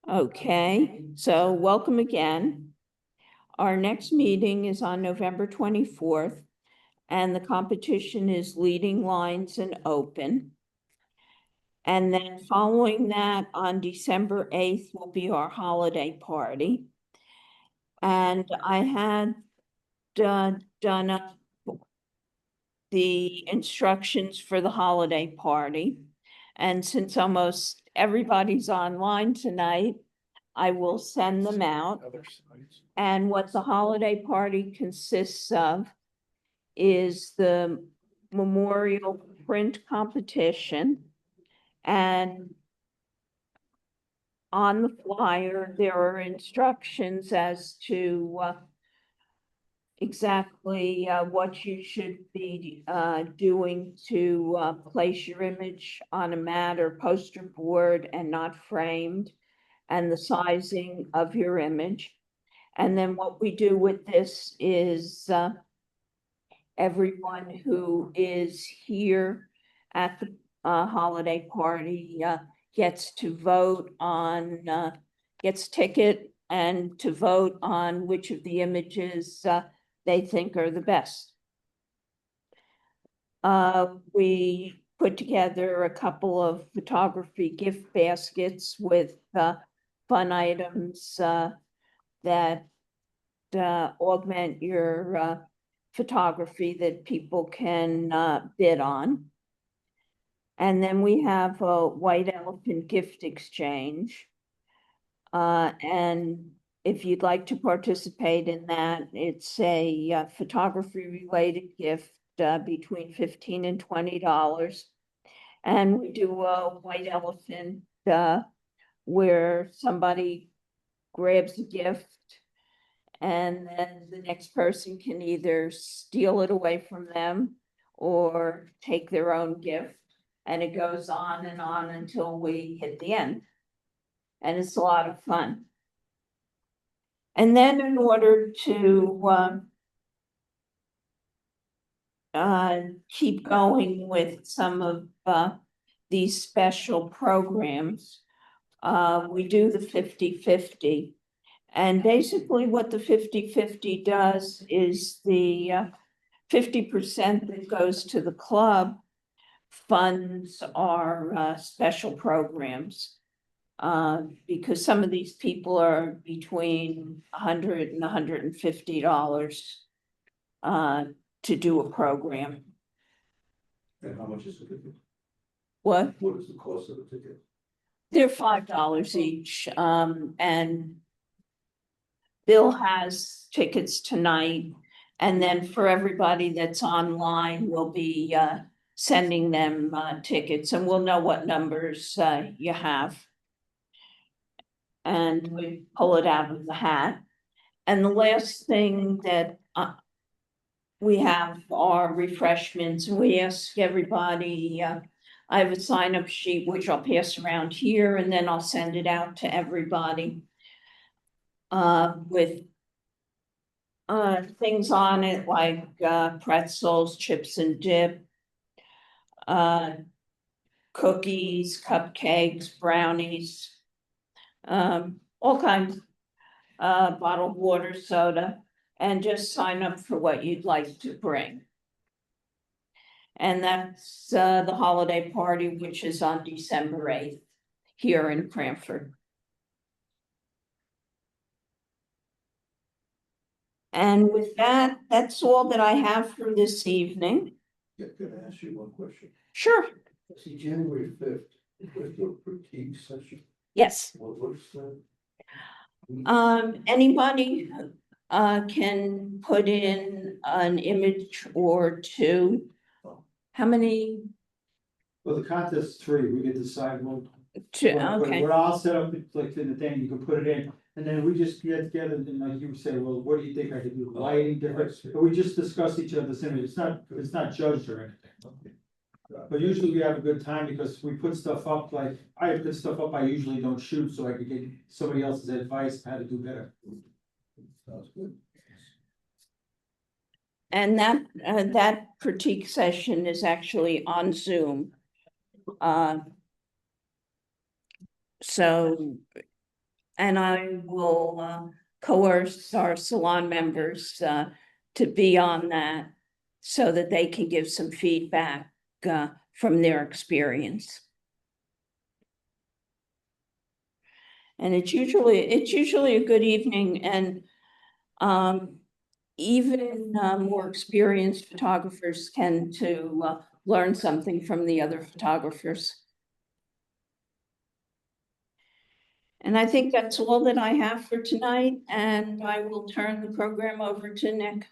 Okay, so welcome again. Our next meeting is on November 24th, and the competition is leading lines and open. And then following that, on December 8th will be our holiday party. And I had done up the instructions for the holiday party. And since almost everybody's online tonight, I will send them out. And what the holiday party consists of is the memorial print competition. And on the flyer, there are instructions as to exactly what you should be doing to place your image on a mat or poster board and not framed, and the sizing of your image. And then what we do with this is everyone who is here at the holiday party gets to vote on, gets ticket and to vote on which of the images they think are the best. We put together a couple of photography gift baskets with fun items that augment your photography that people can bid on. And then we have a white elephant gift exchange. And if you'd like to participate in that, it's a photography related gift between $15 and $20. And we do a white elephant where somebody grabs a gift and then the next person can either steal it away from them or take their own gift. And it goes on until we hit the end. And it's a lot of fun. And then in order to keep going with some of these special programs, we do the 50-50. And basically what the 50-50 does is the 50% that goes to the club funds our special programs. Because some of these people are between $100 and $150 to do a program. And how much is the ticket? What? What is the cost of the ticket? They're $5 each. And Bill has tickets tonight. And then for everybody that's online, we'll be sending them tickets, and we'll know what numbers you have. And we pull it out of the hat. And the last thing that we have are refreshments, and we ask everybody, I have a sign-up sheet which I'll pass around here, and then I'll send it out to everybody with things on it like pretzels, chips and dip, cookies, cupcakes, brownies, all kinds, bottled water, soda, and just sign up for what you'd like to bring. And that's the holiday party, which is on December 8th here in Cranford. And with that, that's all that I have for this evening. Yeah, can I ask you one question? Sure. See, January 5th, with your critique session, Yes. what's that? Anybody can put in an image or two. How many? Well, the contest is 3, we get to decide one. Two, okay. We're all set up like in the thing, you can put it in, and then we just get together and like you say, well, what do you think I could do, lighting different, but we just discuss each other's image, it's not judged or anything. But usually we have a good time because we put stuff up, like, I put stuff up I usually don't shoot, so I could get somebody else's advice on how to do better. Sounds good. And that critique session is actually on Zoom. So, and I will coerce our salon members to be on that so that they can give some feedback from their experience. And it's usually a good evening, and even more experienced photographers tend to learn something from the other photographers. And I think that's all that I have for tonight, and I will turn the program over to Nick.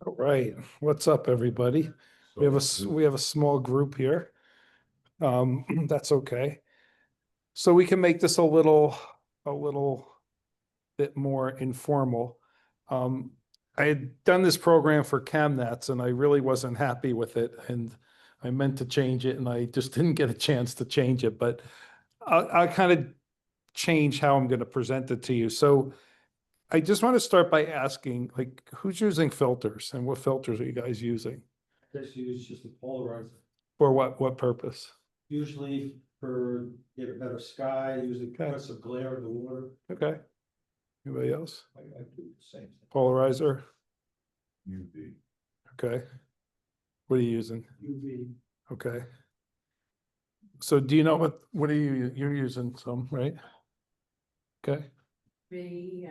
All right, what's up, everybody? We have a small group here. That's okay. So we can make this a little bit more informal. I had done this program for CamNets and I really wasn't happy with it, and I meant to change it and I just didn't get a chance to change it, but I'll kind of change how I'm going to present it to you. So I just want to start by asking, like, who's using filters and what filters are you guys using? Just use just a polarizer. For what purpose? Usually for get a better sky, usually Okay. press of glare in the water. Okay. Anybody else? I do the same thing. Polarizer? UV. Okay. What are you using? UV. Okay. So do you know what are you're using some, right? Okay, The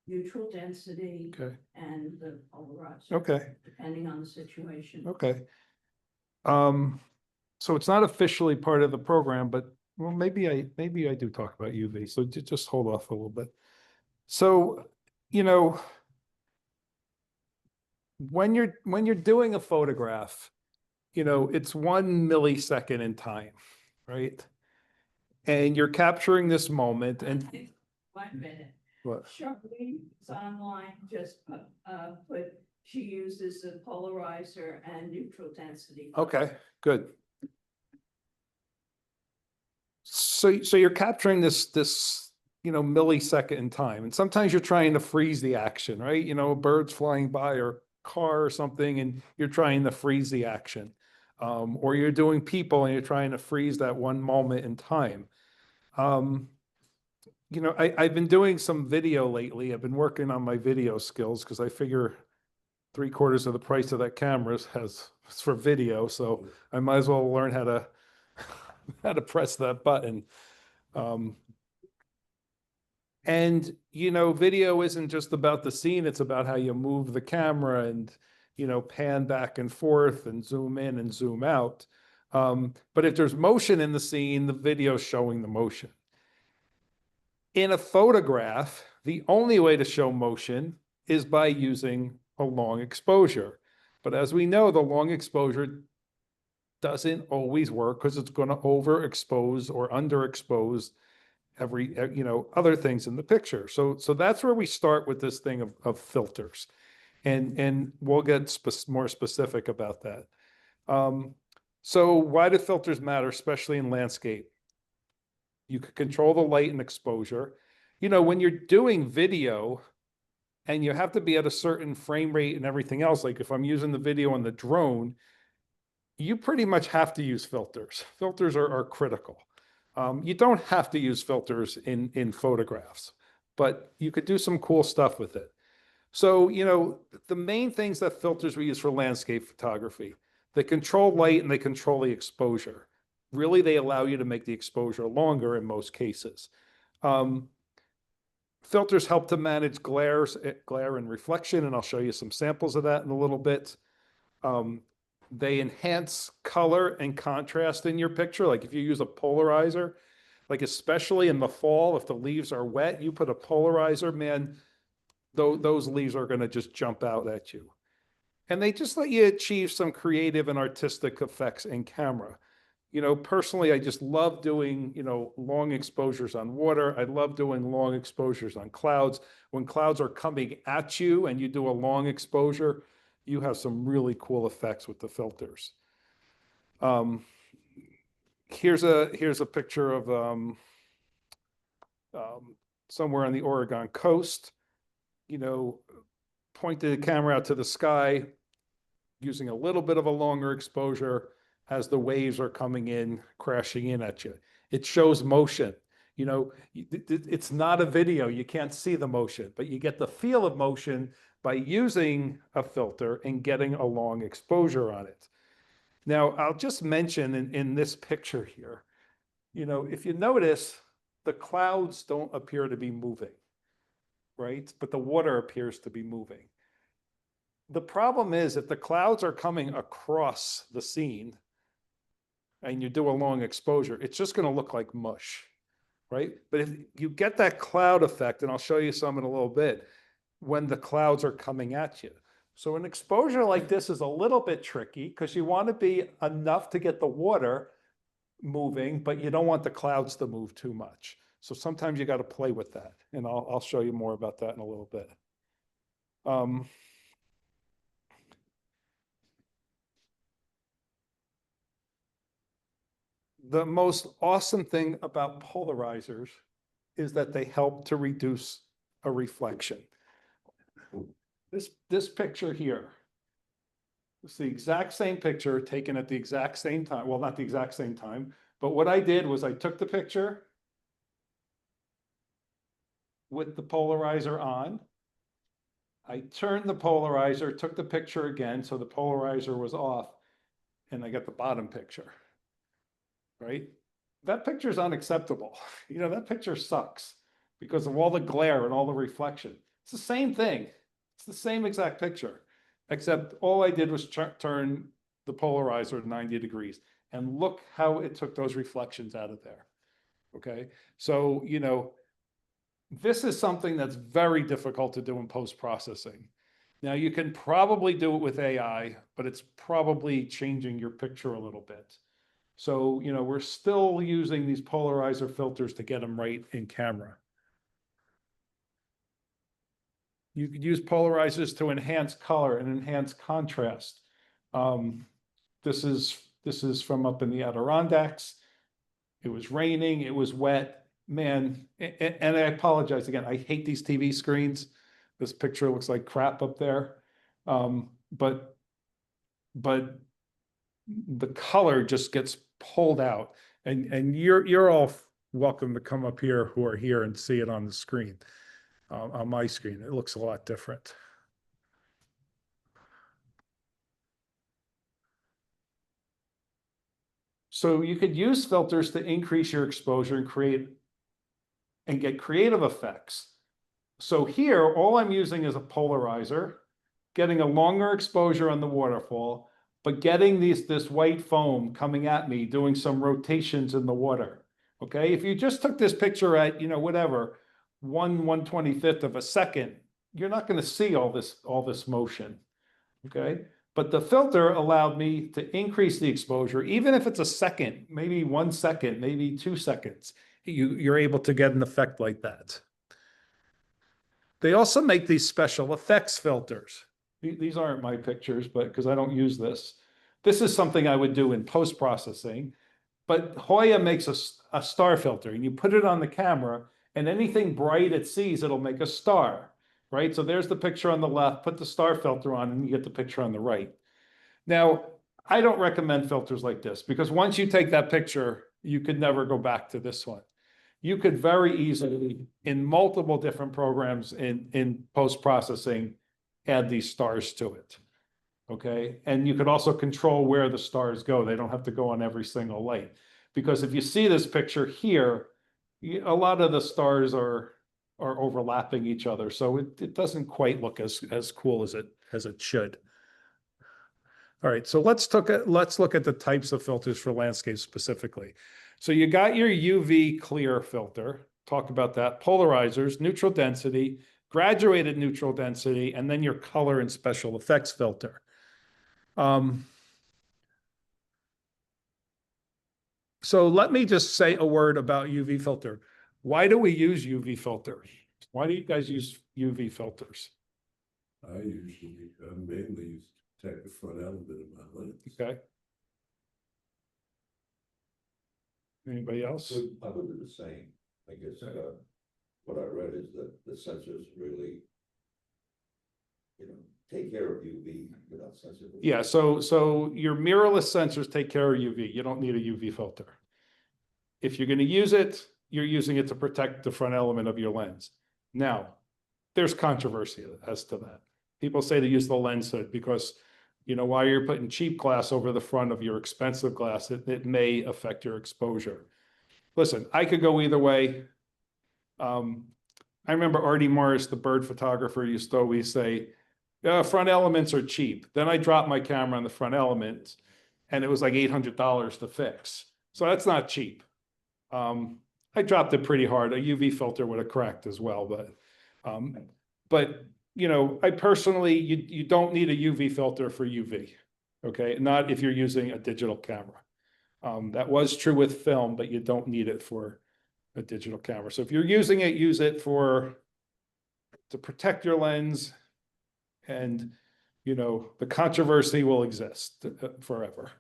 neutral density okay, and the polarizer. okay, Depending on the situation. okay. So it's not officially part of the program, but well, maybe I do talk about UV, so just hold off a little bit. So, you know, when you're doing a photograph, you know, it's 1 millisecond in time, right? And you're capturing this moment and 1 minute. what? Charlene's online just put, she uses a polarizer and neutral density. Okay, good. So you're capturing this, you know, millisecond in time, and sometimes you're trying to freeze the action, right? You know, birds flying by or car or something, and you're trying to freeze the action. Or you're doing people and you're trying to freeze that one moment in time. You know, I've been doing some video lately. I've been working on my video skills because I figure 3/4 of the price of that camera is for video. So I might as well learn how to how to press that button. And, you know, video isn't just about the scene, it's about how you move the camera and, you know, pan back and forth and zoom in and zoom out. But if there's motion in the scene, the video's showing the motion. In a photograph, the only way to show motion is by using a long exposure. But as we know, the long exposure doesn't always work because it's going to overexpose or underexpose every, you know, other things in the picture. So that's where we start with this thing of filters. And we'll get more specific about that. So why do filters matter, especially in landscape? You can control the light and exposure. You know, when you're doing video and you have to be at a certain frame rate and everything else, like if I'm using the video on the drone, you pretty much have to use filters. Filters are critical. You don't have to use filters in photographs, but you could do some cool stuff with it. So, you know, the main things that filters we use for landscape photography, they control light and they control the exposure. Really, they allow you to make the exposure longer in most cases. Filters help to manage glare and reflection, and I'll show you some samples of that in a little bit. They enhance color and contrast in your picture. Like if you use a polarizer, like especially in the fall, if the leaves are wet, you put a polarizer, man, those leaves are going to just jump out at you. And they just let you achieve some creative and artistic effects in camera. You know, personally, I just love doing, you know, long exposures on water. I love doing long exposures on clouds. When clouds are coming at you and you do a long exposure, you have some really cool effects with the filters. Here's a picture of somewhere on the Oregon coast. you know, pointed the camera out to the sky, using a little bit of a longer exposure as the waves are coming in, crashing in at you. It shows motion. You know, it's not a video. You can't see the motion, but you get the feel of motion by using a filter and getting a long exposure on it. Now, I'll just mention in this picture here, you know, if you notice, the clouds don't appear to be moving, right? But the water appears to be moving. The problem is if the clouds are coming across the scene and you do a long exposure, it's just going to look like mush, right? But if you get that cloud effect, and I'll show you some in a little bit, when the clouds are coming at you. So an exposure like this is a little bit tricky because you want to be enough to get the water moving, but you don't want the clouds to move too much. So sometimes you got to play with that. And I'll show you more about that in a little bit. The most awesome thing about polarizers is that they help to reduce a reflection. This picture here, it's the exact same picture taken at the exact same time. Well, not the exact same time, but what I did was I took the picture with the polarizer on. I turned the polarizer, took the picture again, so the polarizer was off, and I got the bottom picture, right? That picture is unacceptable. You know, that picture sucks because of all the glare and all the reflection. It's the same thing. It's the same exact picture, except all I did was turn the polarizer 90 degrees and look how it took those reflections out of there. Okay. So, you know, this is something that's very difficult to do in post-processing. Now you can probably do it with AI, but it's probably changing your picture a little bit. So, you know, we're still using these polarizer filters to get them right in camera. You could use polarizers to enhance color and enhance contrast. This is from up in the Adirondacks. It was raining, it was wet, man. And I apologize again, I hate these TV screens. This picture looks like crap up there. But the color just gets pulled out, and you're all welcome to come up here who are here and see it on the screen. On my screen, it looks a lot different. So you could use filters to increase your exposure and get creative effects. So here, all I'm using is a polarizer, getting a longer exposure on the waterfall, but getting this white foam coming at me, doing some rotations in the water. Okay, if you just took this picture at, you know, whatever, 1/125th of a second, you're not going to see all this motion. Okay, but the filter allowed me to increase the exposure, even if it's a second, maybe 1 second, maybe 2 seconds. You're able to get an effect like that. They also make these special effects filters. These aren't my pictures, but because I don't use this. This is something I would do in post-processing. But Hoya makes a star filter, and you put it on the camera, and anything bright it sees, it'll make a star, right? So there's the picture on the left, put the star filter on, and you get the picture on the right. Now, I don't recommend filters like this, because once you take that picture, you could never go back to this one. You could very easily, in multiple different programs in post-processing, add these stars to it. Okay, and you could also control where the stars go. They don't have to go on every single light. Because if you see this picture here, a lot of the stars are overlapping each other. So it doesn't quite look as cool as it should. All right, so let's look at the types of filters for landscape specifically. So you got your UV clear filter, talk about that, polarizers, neutral density, graduated neutral density, and then your color and special effects filter. So let me just say a word about UV filter. Why do we use UV filter? Why do you guys use UV filters? I usually mainly use to protect the front element of my lens. Okay. Anybody else? I would do the same. I guess what I read is that the sensors really take care of UV without sensitivity. Yeah, so your mirrorless sensors take care of UV. You don't need a UV filter. If you're going to use it, you're using it to protect the front element of your lens. Now, there's controversy as to that. People say to use the lens hood because, you know, while you're putting cheap glass over the front of your expensive glass, it may affect your exposure. Listen, I could go either way. I remember Artie Morris, the bird photographer, used to always say, front elements are cheap. Then I dropped my camera on the front element and it was like $800 to fix. So that's not cheap. I dropped it pretty hard. A UV filter would have cracked as well, but you know, I personally, you don't need a UV filter for UV, okay? Not if you're using a digital camera. That was true with film, but you don't need it for a digital camera. So if you're using it, use it to protect your lens, and you know, the controversy will exist forever.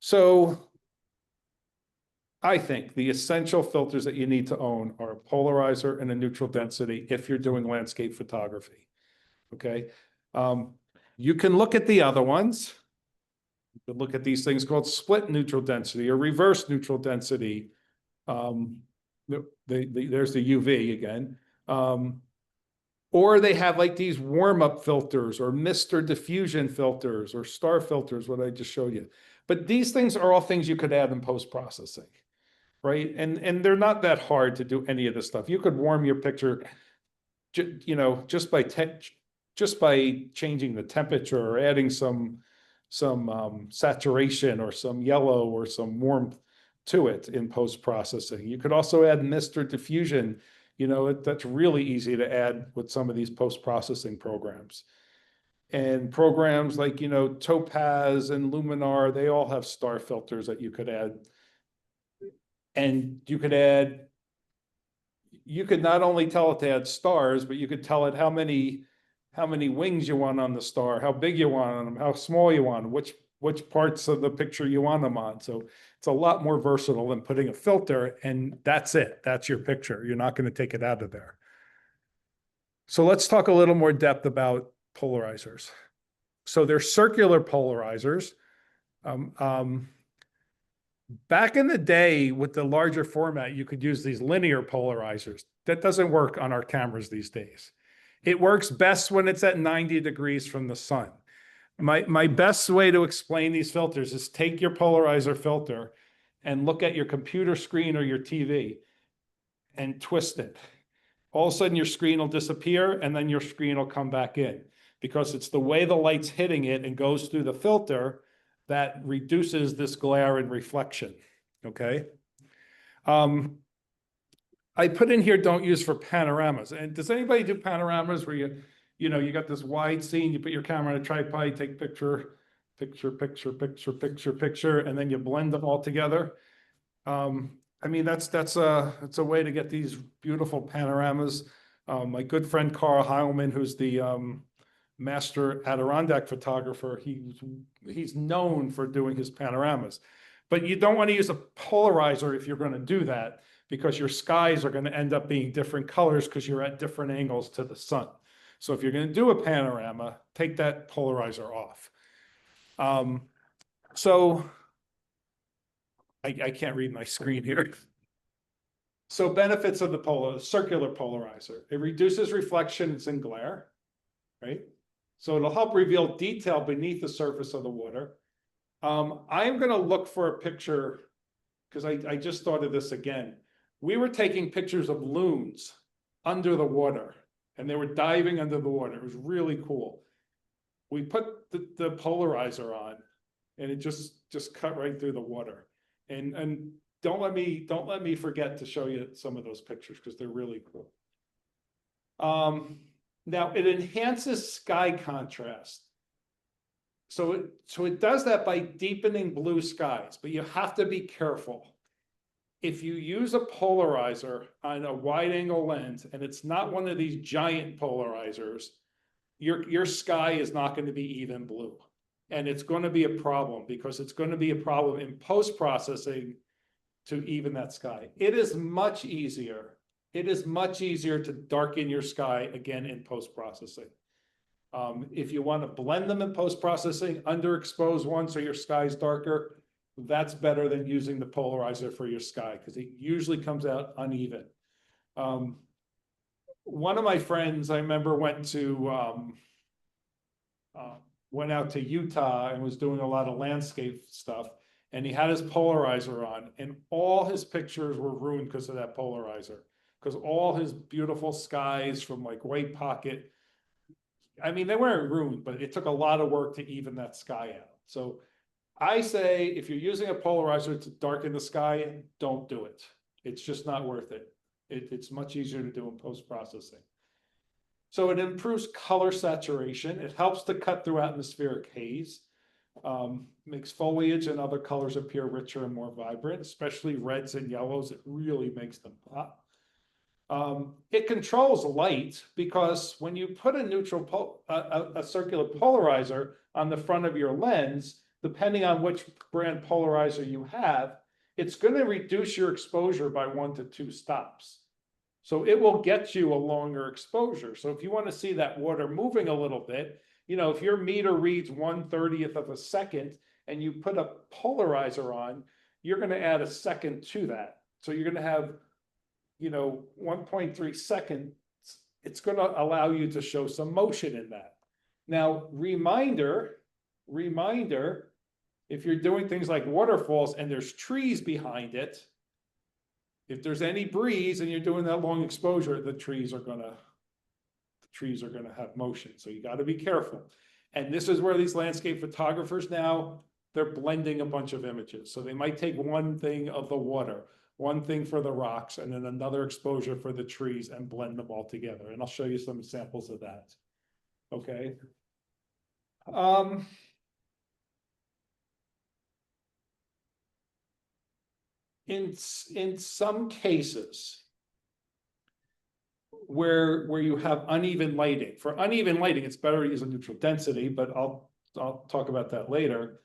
So I think the essential filters that you need to own are a polarizer and a neutral density if you're doing landscape photography, okay? You can look at the other ones. You can look at these things called split neutral density or reverse neutral density. There's the UV again. Or they have like these warm-up filters or mist or diffusion filters or star filters, what I just showed you. But these things are all things you could add in post-processing, right? And they're not that hard to do any of this stuff. You could warm your picture, you know, just by changing the temperature or adding some saturation or some yellow or some warmth to it in post-processing. You could also add mist or diffusion. You know, that's really easy to add with some of these post-processing programs. And programs like, you know, Topaz and Luminar, they all have star filters that you could add. And you could not only tell it to add stars, but you could tell it how many wings you want on the star, how big you want on them, how small you want them, which parts of the picture you want them on. So it's a lot more versatile than putting a filter, and that's it. That's your picture. You're not going to take it out of there. So let's talk a little more depth about polarizers. So they're circular polarizers. Back in the day with the larger format, you could use these linear polarizers. That doesn't work on our cameras these days. It works best when it's at 90 degrees from the sun. My best way to explain these filters is take your polarizer filter and look at your computer screen or your TV and twist it. All of a sudden your screen will disappear and then your screen will come back in, because it's the way the light's hitting it and goes through the filter that reduces this glare and reflection, okay? I put in here, don't use for panoramas. And does anybody do panoramas where you know, you got this wide scene, you put your camera on a tripod, you take picture, and then you blend them all together? I mean, that's a way to get these beautiful panoramas. My good friend Carl Heilman, who's the master Adirondack photographer, he's known for doing his panoramas. But you don't want to use a polarizer if you're going to do that, because your skies are going to end up being different colors because you're at different angles to the sun. So if you're going to do a panorama, take that polarizer off. So I can't read my screen here. So benefits of the circular polarizer: it reduces reflections and glare, right? So it'll help reveal detail beneath the surface of the water. I'm going to look for a picture, because I just thought of this again. We were taking pictures of loons under the water, and they were diving under the water. It was really cool. We put the polarizer on, and it just cut right through the water. And don't let me forget to show you some of those pictures, because they're really cool. Now it enhances sky contrast. So it does that by deepening blue skies, but you have to be careful. If you use a polarizer on a wide angle lens, and it's not one of these giant polarizers, your sky is not going to be even blue. And it's going to be a problem, because it's going to be a problem in post-processing to even that sky. It is much easier it is much easier to darken your sky again in post-processing. If you want to blend them in post-processing, underexpose one so your sky is darker, that's better than using the polarizer for your sky because it usually comes out uneven. One of my friends, I remember, went out to Utah and was doing a lot of landscape stuff, and he had his polarizer on, and all his pictures were ruined because of that polarizer. Because all his beautiful skies from like White Pocket, I mean, they weren't ruined, but it took a lot of work to even that sky out. So I say, if you're using a polarizer to darken the sky, don't do it. It's just not worth it. It's much easier to do in post-processing. So it improves color saturation. It helps to cut through atmospheric haze. Makes foliage and other colors appear richer and more vibrant, especially reds and yellows. It really makes them pop. It controls light because when you put a circular polarizer on the front of your lens, depending on which brand polarizer you have, it's going to reduce your exposure by 1 to 2 stops. So it will get you a longer exposure. So if you want to see that water moving a little bit, you know, if your meter reads 1/30th of a second and you put a polarizer on, you're going to add a second to that. So you're going to have, you know, 1.3 seconds. It's going to allow you to show some motion in that. Now, reminder, if you're doing things like waterfalls and there's trees behind it, if there's any breeze and you're doing that long exposure, the trees are gonna have motion. So you got to be careful. And this is where these landscape photographers now, they're blending a bunch of images. So they might take one thing of the water, one thing for the rocks, and then another exposure for the trees and blend them all together. And I'll show you some examples of that. Okay. In some cases where you have uneven lighting, for uneven lighting, it's better to use a neutral density, but I'll talk about that later.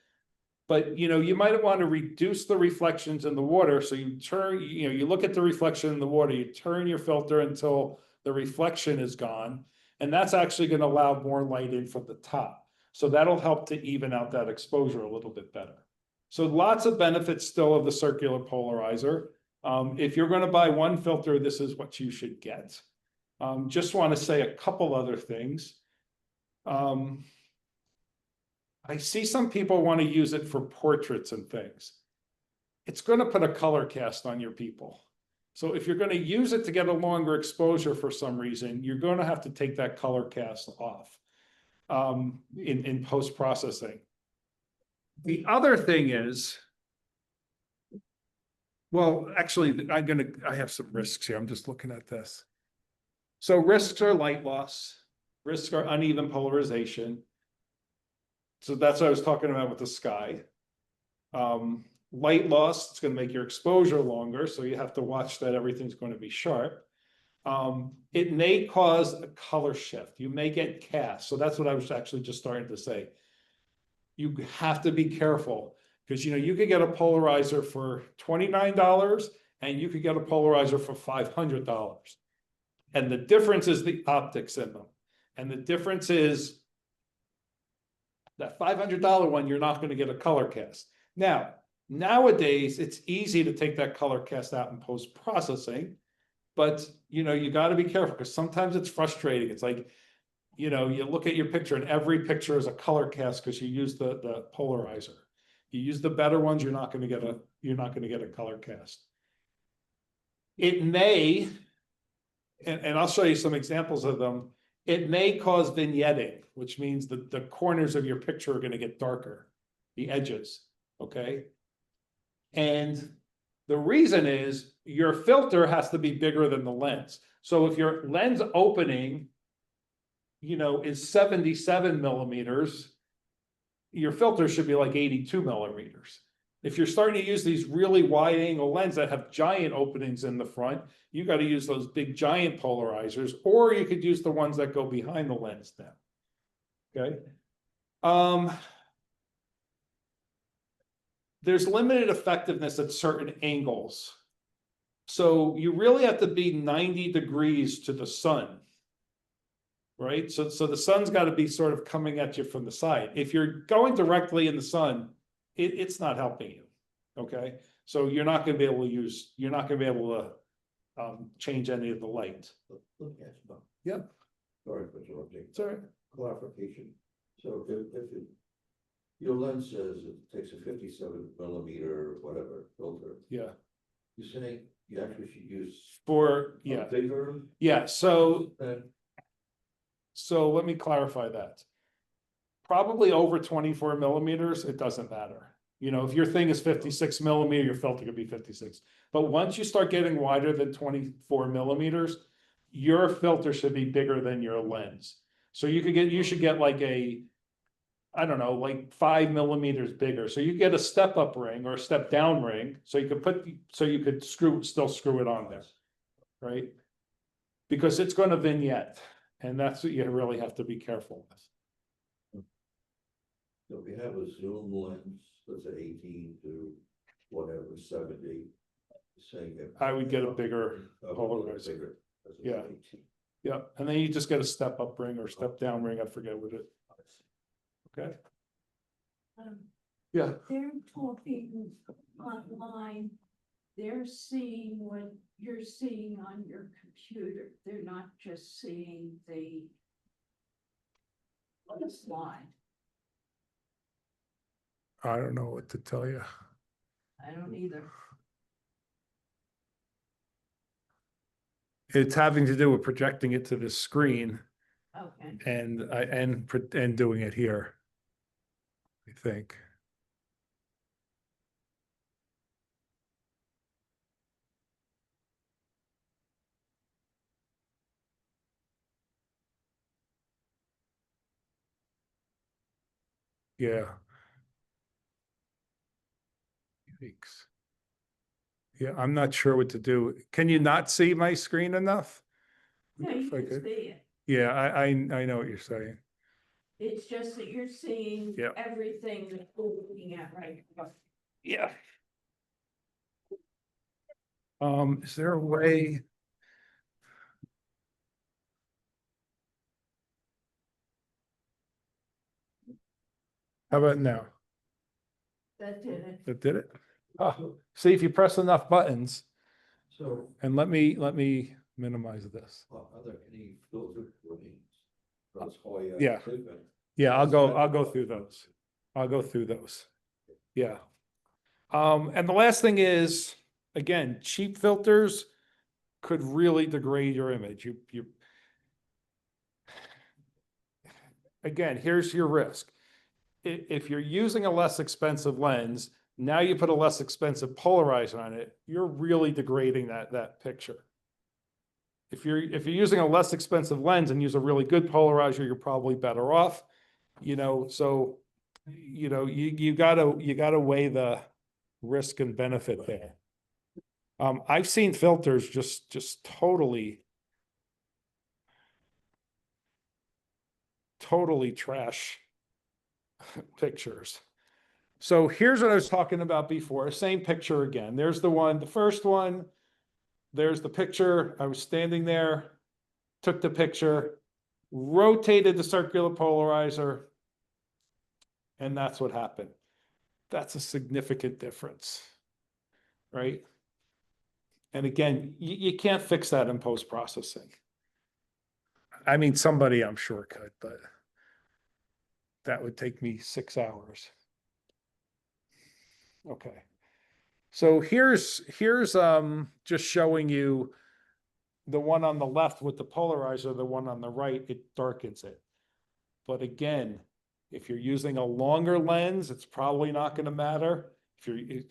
But you know, you might want to reduce the reflections in the water. So you turn, you know, you look at the reflection in the water, you turn your filter until the reflection is gone, and that's actually going to allow more light in from the top. So that'll help to even out that exposure a little bit better. So lots of benefits still of the circular polarizer. If you're going to buy one filter, this is what you should get. Just want to say a couple other things. I see some people want to use it for portraits and things. It's going to put a color cast on your people. So if you're going to use it to get a longer exposure for some reason, you're going to have to take that color cast off in post-processing. The other thing is, well, actually, I have some risks here. I'm just looking at this. So risks are light loss, risks are uneven polarization. So that's what I was talking about with the sky. Light loss, it's going to make your exposure longer, so you have to watch that everything's going to be sharp. It may cause a color shift. You may get cast. So that's what I was actually just starting to say. You have to be careful because, you know, you could get a polarizer for $29 and you could get a polarizer for $500. And the difference is the optics in them. And the difference is that $500 one, you're not going to get a color cast. Now, nowadays, it's easy to take that color cast out in post-processing, but, you know, you got to be careful because sometimes it's frustrating. It's like, you know, you look at your picture and every picture is a color cast because you use the polarizer. You use the better ones, you're not going to get a color cast. It may, and I'll show you some examples of them. It may cause vignetting, which means that the corners of your picture are going to get darker, the edges. Okay. And the reason is your filter has to be bigger than the lens. So if your lens opening, you know, is 77 millimeters, your filter should be like 82 millimeters. If you're starting to use these really wide angle lenses that have giant openings in the front, you got to use those big giant polarizers, or you could use the ones that go behind the lens now. Okay. There's limited effectiveness at certain angles. So you really have to be 90 degrees to the sun. Right? So the sun's got to be sort of coming at you from the side. If you're going directly in the sun, it's not helping you. Okay? So you're not going to be able to you're not going to be able to change any of the light. Let me ask you, Yep. sorry for interrupting, It's all right. clarification. So your lens says it takes a 57 millimeter, whatever filter, Yeah. you're saying you actually should use For, a yeah. bigger Yeah. So than, let me clarify that. Probably over 24 millimeters, it doesn't matter. You know, if your thing is 56 millimeter, your filter could be 56. But once you start getting wider than 24 millimeters, your filter should be bigger than your lens. So you should get like I don't know, like 5 millimeters bigger. So you get a step up ring or a step down ring. So you could still screw it on there, right? Because it's going to vignette, and that's what you really have to be careful with. so if you have a zoom lens, let's say 18 to whatever, 70. Saying that I would get a bigger polarizer. bigger. as a Yeah. 18. Yeah, and then you just get a step up ring or step down ring, I forget what it. Okay, yeah, They're talking online, they're seeing what you're seeing on your computer, they're not just seeing the slide. I don't know what to tell you. I don't either. It's having to do with projecting it to the screen Okay. and doing it here, I think. Yeah. Yikes. Yeah, I'm not sure what to do. Can you not see my screen enough? No, you If I can could- see it. Yeah, I know what you're saying. It's just that you're seeing Yeah. everything that we're looking at right now. Yeah. Is there a way? How about now? That did it. That did it? Oh, see, if you press enough buttons, So and let me minimize this. are there any filter warnings? That's Hoya, Yeah. Cleveland. Yeah, I'll go through those. I'll go through those. Yeah. And the last thing is, again, cheap filters could really degrade your image. Again, here's your risk. If you're using a less expensive lens, now you put a less expensive polarizer on it, you're really degrading that picture. If you're using a less expensive lens and use a really good polarizer, you're probably better off. You know, so you gotta weigh the risk and benefit there. I've seen filters just totally trash pictures. So here's what I was talking about before. Same picture again. There's the first one. There's the picture. I was standing there, took the picture, rotated the circular polarizer, and that's what happened. That's a significant difference, right? And again, you can't fix that in post-processing. I mean, somebody I'm sure could, but that would take me 6 hours. Okay. So here's just showing you the one on the left with the polarizer, the one on the right, it darkens it. But again, if you're using a longer lens, it's probably not going to matter.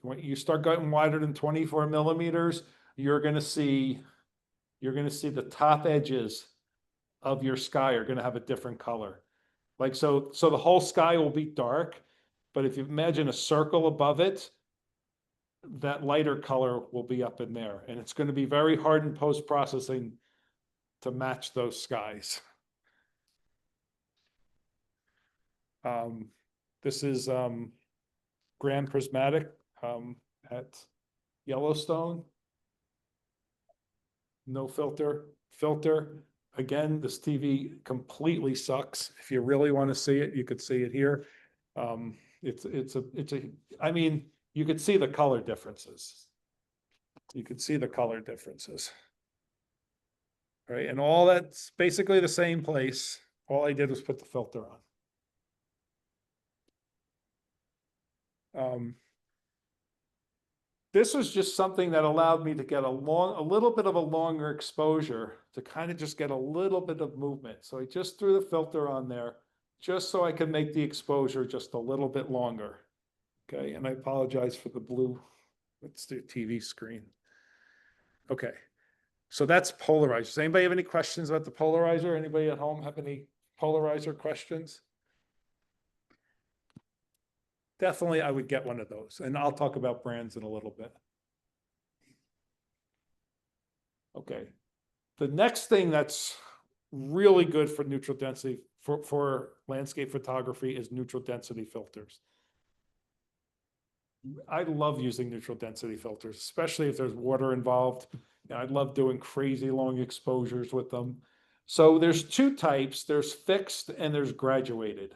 When you start getting wider than 24 millimeters, you're going to see the top edges of your sky are going to have a different color. Like, so the whole sky will be dark, but if you imagine a circle above it, that lighter color will be up in there, and it's going to be very hard in post-processing to match those skies. This is Grand Prismatic at Yellowstone. no filter, filter. Again, this TV completely sucks. If you really want to see it, you could see it here. I mean, you could see the color differences. You could see the color differences. Right, and all that's basically the same place. All I did was put the filter on. This was just something that allowed me to get a little bit of a longer exposure to kind of just get a little bit of movement. So I just threw the filter on there just so I could make the exposure just a little bit longer. Okay, and I apologize for the blue. Let's do TV screen. Okay, so that's polarizer. Does anybody have any questions about the polarizer? Anybody at home have any polarizer questions? Definitely, I would get one of those, and I'll talk about brands in a little bit. Okay, the next thing that's really good for neutral density for landscape photography is neutral density filters. I love using neutral density filters, especially if there's water involved. I love doing crazy long exposures with them. So there's two types, there's fixed and there's graduated.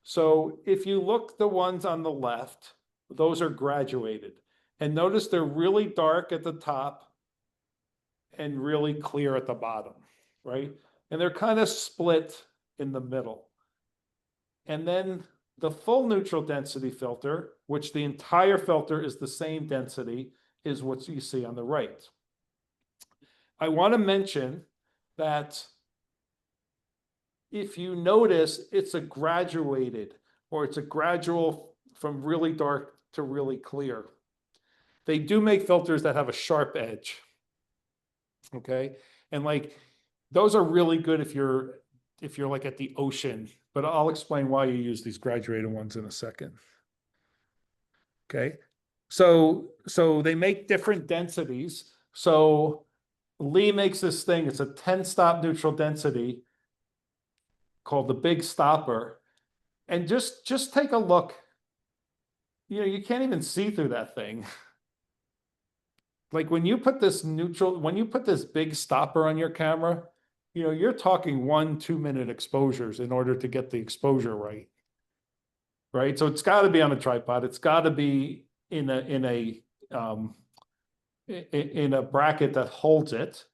So if you look the ones on the left, those are graduated. And notice they're really dark at the top and really clear at the bottom, right? And they're kind of split in the middle. And then the full neutral density filter, which the entire filter is the same density, is what you see on the right. I want to mention that if you notice, it's a graduated, or it's a gradual from really dark to really clear. They do make filters that have a sharp edge. Okay. And like, those are really good if you're like at the ocean, but I'll explain why you use these graduated ones in a second. Okay. So they make different densities. So Lee makes this thing, it's a 10-stop neutral density called the Big Stopper. And just take a look. You can't even see through that thing. Like when you put this Big Stopper on your camera, you're talking 1-2 minute exposures in order to get the exposure right. Right. So it's got to be on a tripod. It's got to be in a bracket that holds it.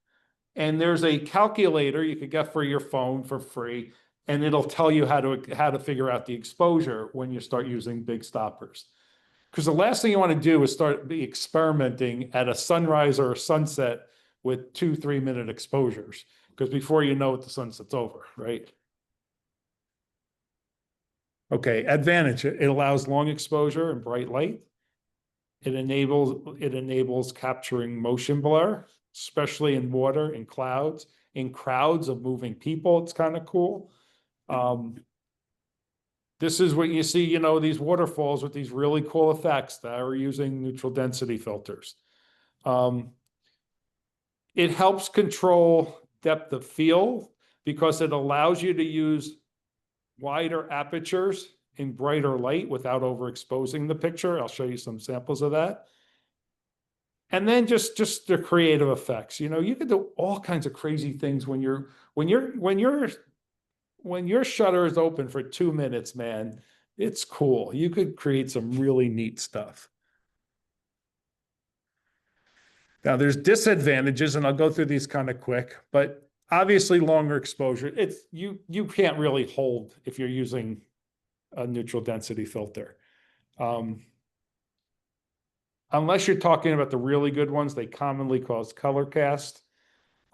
And there's a calculator you could get for your phone for free, and it'll tell you how to figure out the exposure when you start using big stoppers. Because the last thing you want to do is start experimenting at a sunrise or a sunset with 2-3 minute exposures, because before you know it, the sunset's over, right? Okay, advantage, it allows long exposure and bright light. It enables capturing motion blur, especially in water, in clouds, in crowds of moving people. It's kind of cool. This is what you see, these waterfalls with these really cool effects that are using neutral density filters. It helps control depth of field because it allows you to use wider apertures in brighter light without overexposing the picture. I'll show you some samples of that. And then just the creative effects. You can do all kinds of crazy things when your shutter is open for 2 minutes, man. It's cool. You could create some really neat stuff. Now there's disadvantages, and I'll go through these kind of quick, but obviously longer exposure. You can't really hold if you're using a neutral density filter. Unless you're talking about the really good ones, they commonly cause color cast.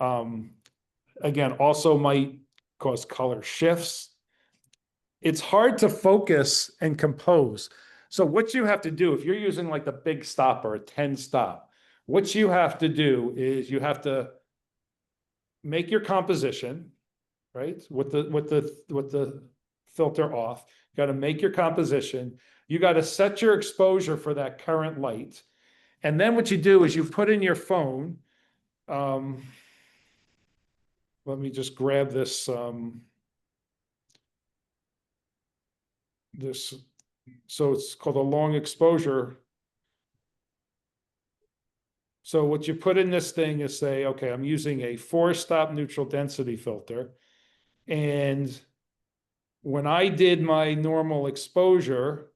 Again, also might cause color shifts. It's hard to focus and compose. So what you have to do, if you're using like the Big Stopper, a 10-stop, what you have to do is you have to make your composition, right? With the filter off. You got to make your composition. You got to set your exposure for that current light. And then what you do is you put in your phone. Let me just grab this. So it's called a long exposure So what you put in this thing is say, okay, I'm using a 4-stop neutral density filter. And when I did my normal exposure,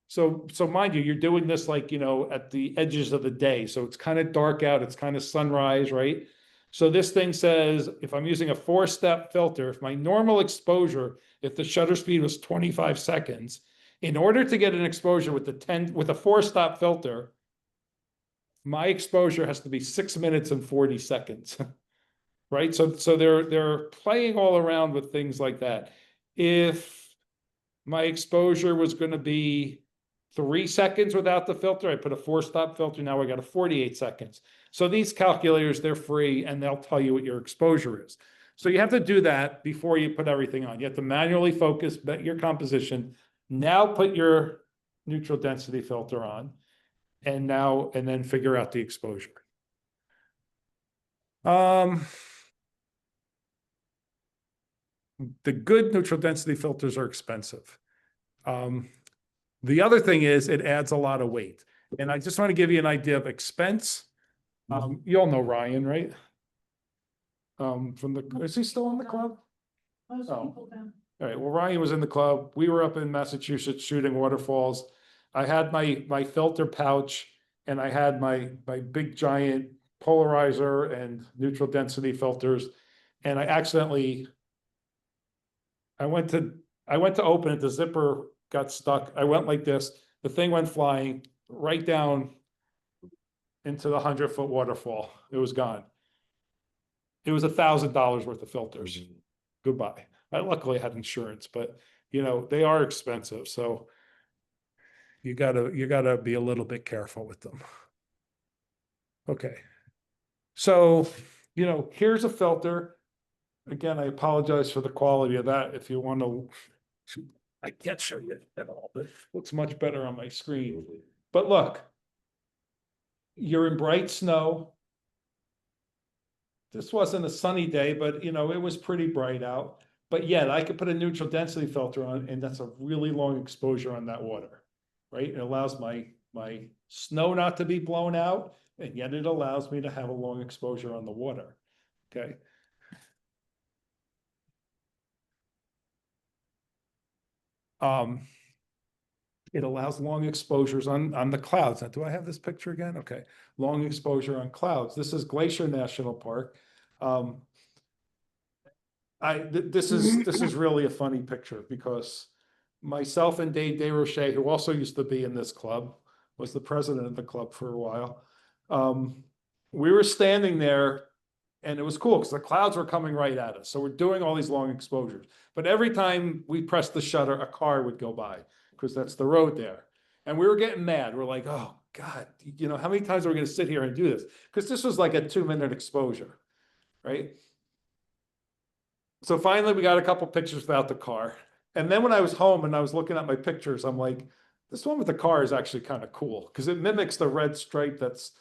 so mind you, you're doing this like, at the edges of the day. So it's kind of dark out, it's kind of sunrise, right? So this thing says, if I'm using a 4-step filter, if my normal exposure, if the shutter speed was 25 seconds, in order to get an exposure with a 4-stop filter, my exposure has to be 6 minutes and 40 seconds. Right? So they're playing all around with things like that. If my exposure was going to be 3 seconds without the filter, I put a 4-stop filter, now I got a 48 seconds. So these calculators, they're free and they'll tell you what your exposure is. So you have to do that before you put everything on. You have to manually focus your composition. Now put your neutral density filter on, and then figure out the exposure. The good neutral density filters are expensive. The other thing is it adds a lot of weight. And I just want to give you an idea of expense. You all know Ryan, right? Is he still in the club? Oh. All right, well, Ryan was in the club. We were up in Massachusetts shooting waterfalls. I had my filter pouch, and I had my big giant polarizer and neutral density filters. And I went to open it, the zipper got stuck. I went like this, the thing went flying right down into the 100-foot waterfall. It was gone. It was $1,000 worth of filters. Goodbye. Luckily I had insurance, but they are expensive. So you gotta be a little bit careful with them. Okay. So, here's a filter. Again, I apologize for the quality of that. If you want to, I can't show you at all, but it looks much better on my screen. But look, you're in bright snow. This wasn't a sunny day, but it was pretty bright out. But yet I could put a neutral density filter on, and that's a really long exposure on that water, right? It allows my snow not to be blown out, and yet it allows me to have a long exposure on the water, okay? It allows long exposures on the clouds. Now, do I have this picture again? Okay, long exposure on clouds. This is Glacier National Park. This is really a funny picture because myself and Dave DesRochers, who also used to be in this club, was the president of the club for a while. We were standing there, and it was cool because the clouds were coming right at us. So we're doing all these long exposures. But every time we pressed the shutter, a car would go by because that's the road there. And we were getting mad. We're like, oh God, how many times are we going to sit here and do this? Because this was like a 2-minute exposure, right? So finally we got a couple pictures without the car. And then when I was home and I was looking at my pictures, I'm like, this one with the car is actually kind of cool because it mimics the red stripe that's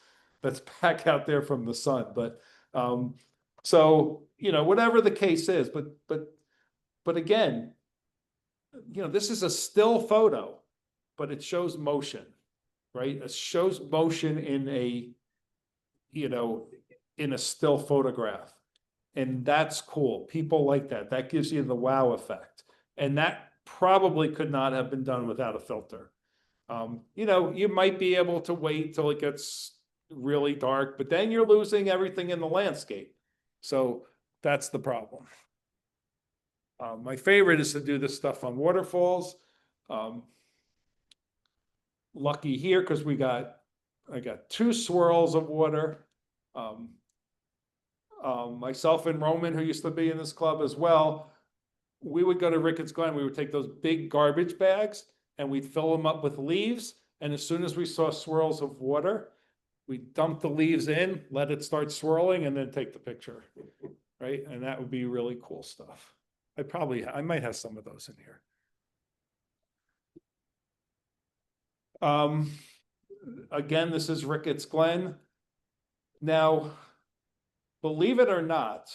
back out there from the sun. But so, whatever the case is, but again, this is a still photo, but it shows motion, right? It shows motion in a still photograph. And that's cool. People like that. That gives you the wow effect. And that probably could not have been done without a filter. You might be able to wait till it gets really dark, but then you're losing everything in the landscape. So that's the problem. My favorite is to do this stuff on waterfalls. Lucky here because I got 2 swirls of water. Myself and Roman, who used to be in this club as well, we would go to Ricketts Glen. We would take those big garbage bags and we'd fill them up with leaves. And as soon as we saw swirls of water, we'd dump the leaves in, let it start swirling, and then take the picture, right? And that would be really cool stuff. I might have some of those in here. Again, this is Ricketts Glen. Now, believe it or not,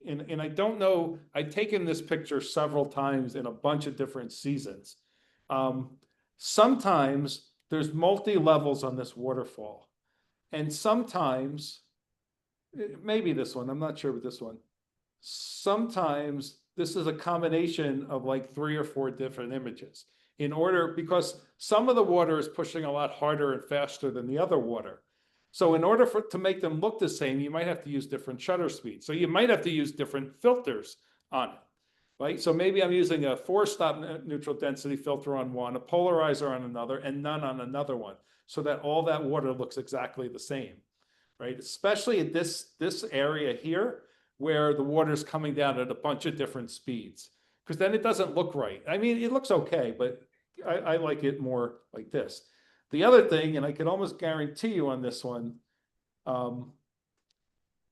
and I don't know, I've taken this picture several times in a bunch of different seasons. Sometimes there's multi-levels on this waterfall. And sometimes, maybe this one, I'm not sure with this one. Sometimes this is a combination of like 3 or 4 different images in order, because some of the water is pushing a lot harder and faster than the other water. So in order to make them look the same, you might have to use different shutter speeds. So you might have to use different filters on it, right? So maybe I'm using a 4-stop neutral density filter on one, a polarizer on another, and none on another one, so that all that water looks exactly the same, right? Especially at this area here, where the water is coming down at a bunch of different speeds, because then it doesn't look right. I mean, it looks okay, but I like it more like this. The other thing, and I can almost guarantee you on this one,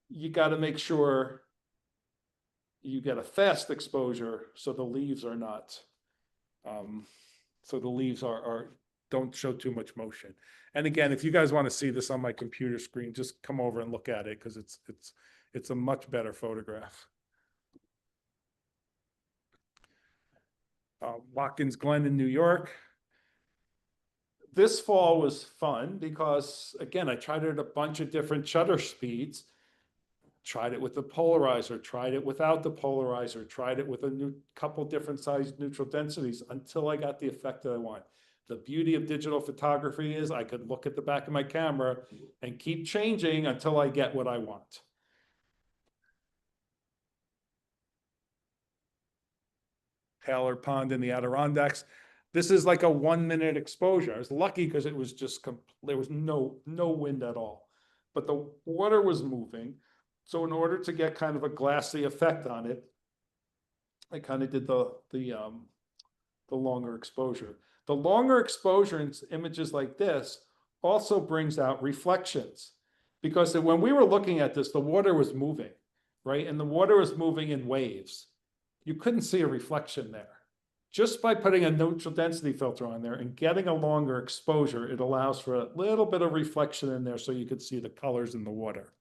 you got to make sure you get a fast exposure so the leaves are not, don't show too much motion. And again, if you guys want to see this on my computer screen, just come over and look at it, because it's a much better photograph. Watkins Glen in New York. This fall was fun because, again, I tried it at a bunch of different shutter speeds. Tried it with the polarizer, tried it without the polarizer, tried it with a couple different size neutral densities until I got the effect that I want. The beauty of digital photography is I could look at the back of my camera and keep changing until I get what I want. Taylor Pond in the Adirondacks. This is like a 1-minute exposure. I was lucky because it was just, there was no wind at all, but the water was moving. So in order to get kind of a glassy effect on it, I kind of did the longer exposure. The longer exposure in images like this also brings out reflections, because when we were looking at this, the water was moving, right? And the water was moving in waves. You couldn't see a reflection there. Just by putting a neutral density filter on there and getting a longer exposure, it allows for a little bit of reflection in there so you could see the colors in the water.